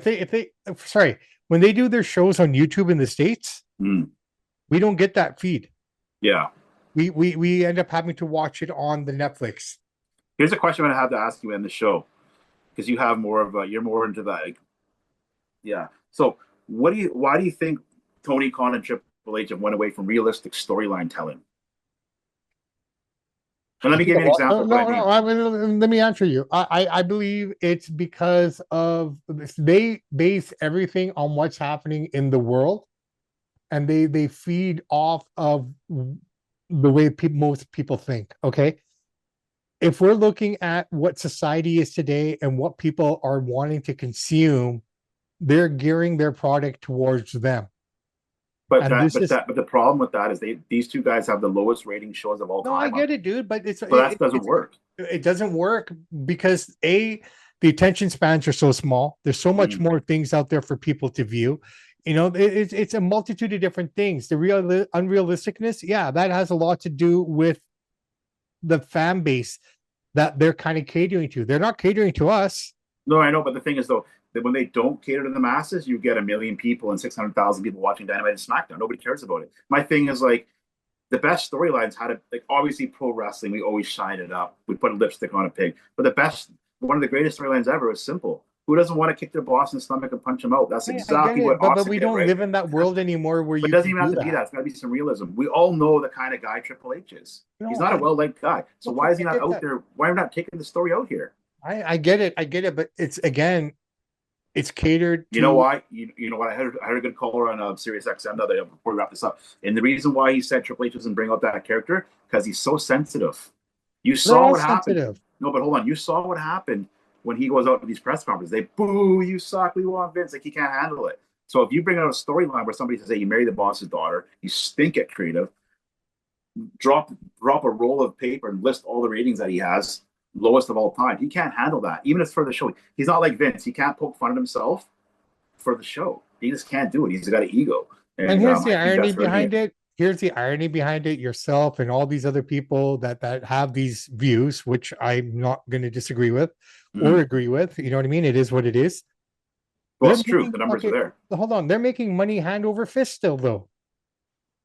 when they do their shows on YouTube in the States, we don't get that feed. Yeah. We end up having to watch it on the Netflix. Here's a question I have to ask you in the show, because you have more of you're more into that. So why do you think Tony Khan and Triple H have went away from realistic storyline telling? And let me give you an example. Let me answer you. I believe it's because of they base everything on what's happening in the world, and they feed off of the way most people think. Okay, if we're looking at what society is today and what people are wanting to consume, they're gearing their product towards them. But the problem with that is these two guys have the lowest rating shows of all time. No, I get it, dude, but that doesn't work. It doesn't work because the attention spans are so small. There's so much more things out there for people to view. You know, it's a multitude of different things. The real unrealisticness, that has a lot to do with the fan base that they're kind of catering to. They're not catering to us. No, I know, but the thing is, though, that when they don't cater to the masses, you get 1 million people and 600,000 people watching Dynamite and SmackDown. Nobody cares about it. My thing is, like, the best storylines had obviously pro wrestling, we always shine it up. We put a lipstick on a pig. But one of the greatest storylines ever is simple. Who doesn't want to kick their boss in the stomach and punch him out? That's exactly what Austin But we don't live in that world anymore where it doesn't even have to be that. It's got to be some realism. We all know the kind of guy Triple H is. He's not a well-liked guy. So why is he not out there? Why are we not taking the story out here? I get it. But it's catered to... You know why? You know what? I heard a good caller on Sirius XM the other day before we wrap this up. And the reason why he said Triple H doesn't bring out that character, because he's so sensitive. You saw what happened. No, but hold on. You saw what happened when he goes out to these press conferences. They boo, you suck, we want Vince. Like, he can't handle it. So if you bring out a storyline where somebody says, hey, you marry the boss's daughter, you stink at creative, drop a roll of paper and list all the ratings that he has, lowest of all time. He can't handle that, even if it's for the show. He's not like Vince. He can't poke fun at himself for the show. He just can't do it. He's got an ego. And here's the irony behind it. Here's the irony behind it. Yourself and all these other people that have these views, which I'm not going to disagree with or agree with. You know what I mean? It is what it is. Well, it's true. The numbers are there. Hold on. They're making money hand over fist still, though.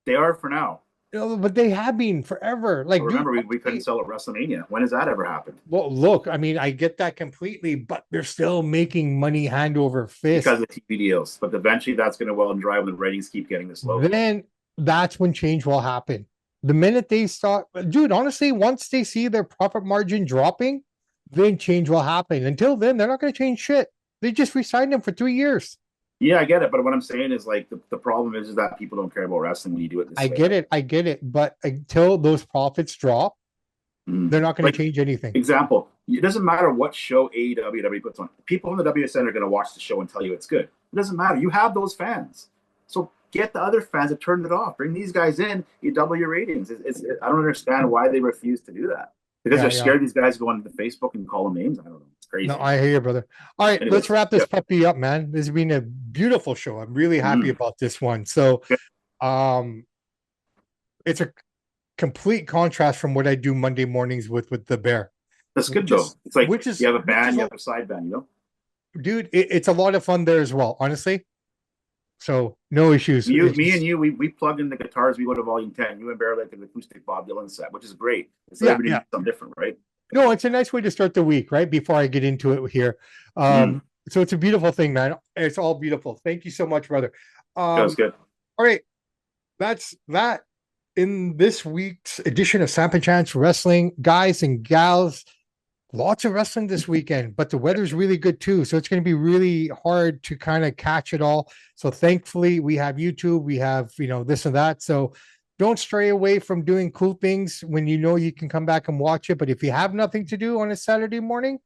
They are for now. But they have been forever. Like, remember, we couldn't sell at WrestleMania. When has that ever happened? Well, look, I mean, I get that completely, but they're still making money hand over fist because of TV deals. But eventually, that's going to well and dry when the ratings keep getting this low. Then that's when change will happen. The minute they start, dude, honestly, once they see their profit margin dropping, then change will happen. Until then, they're not going to change shit. They just re-signed them for 3 years. Yeah, I get it. But what I'm saying is, like, the problem is that people don't care about wrestling when you do it this way. I get it. But until those profits drop, they're not going to change anything. Example, it doesn't matter what show AEW puts on. People in the WSN are going to watch the show and tell you it's good. It doesn't matter. You have those fans. So get the other fans that turned it off. Bring these guys in. You double your ratings. I don't understand why they refuse to do that. Because they're scared these guys go onto Facebook and call them names. I don't know. It's crazy. No, I hear you, brother. All right, let's wrap this puppy up, man. This has been a beautiful show. I'm really happy about this one. So, it's a complete contrast from what I do Monday mornings with the Bear. That's good, though. It's like you have a band, you have a side band, you know? Dude, it's a lot of fun there as well, honestly. So, no issues. Me and you, we plug in the guitars, we go to volume 10. You and Bear like an acoustic Bob Dylan set, which is great. It's everybody needs something different, right? No, it's a nice way to start the week, right? Before I get into it here. So it's a beautiful thing, man. It's all beautiful. Thank you so much, brother. That was good. All right. That's that in this week's edition of Samp Chance Wrestling. Guys and gals, lots of wrestling this weekend, but the weather's really good too. So it's going to be really hard to kind of catch it all. So thankfully we have YouTube, we have, this and that. So don't stray away from doing cool things when you know you can come back and watch it. But if you have nothing to do on a Saturday morning,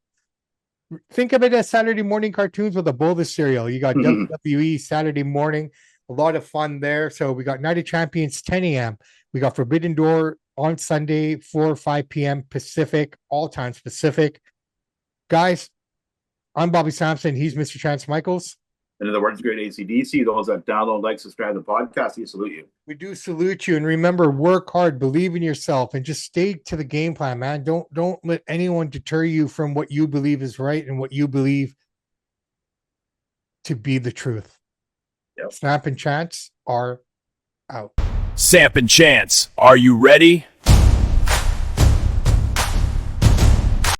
think of it as Saturday morning cartoons with a bowl of cereal. You got WWE Saturday morning, a lot of fun there. So we got Night of Champions, 10 a.m. We got Forbidden Door on Sunday, 4 or 5 p.m. Pacific, all times Pacific. Guys, I'm Bobby Sampson. He's Mr. Chance Michaels. And in the words of great ACDC, those that download, like, subscribe to the podcast, we salute you. We do salute you. And remember, work hard, believe in yourself, and just stay to the game plan, man. Don't let anyone deter you from what you believe is right and what you believe to be the truth. Samp and Chance are out. Samp and Chance, are you ready?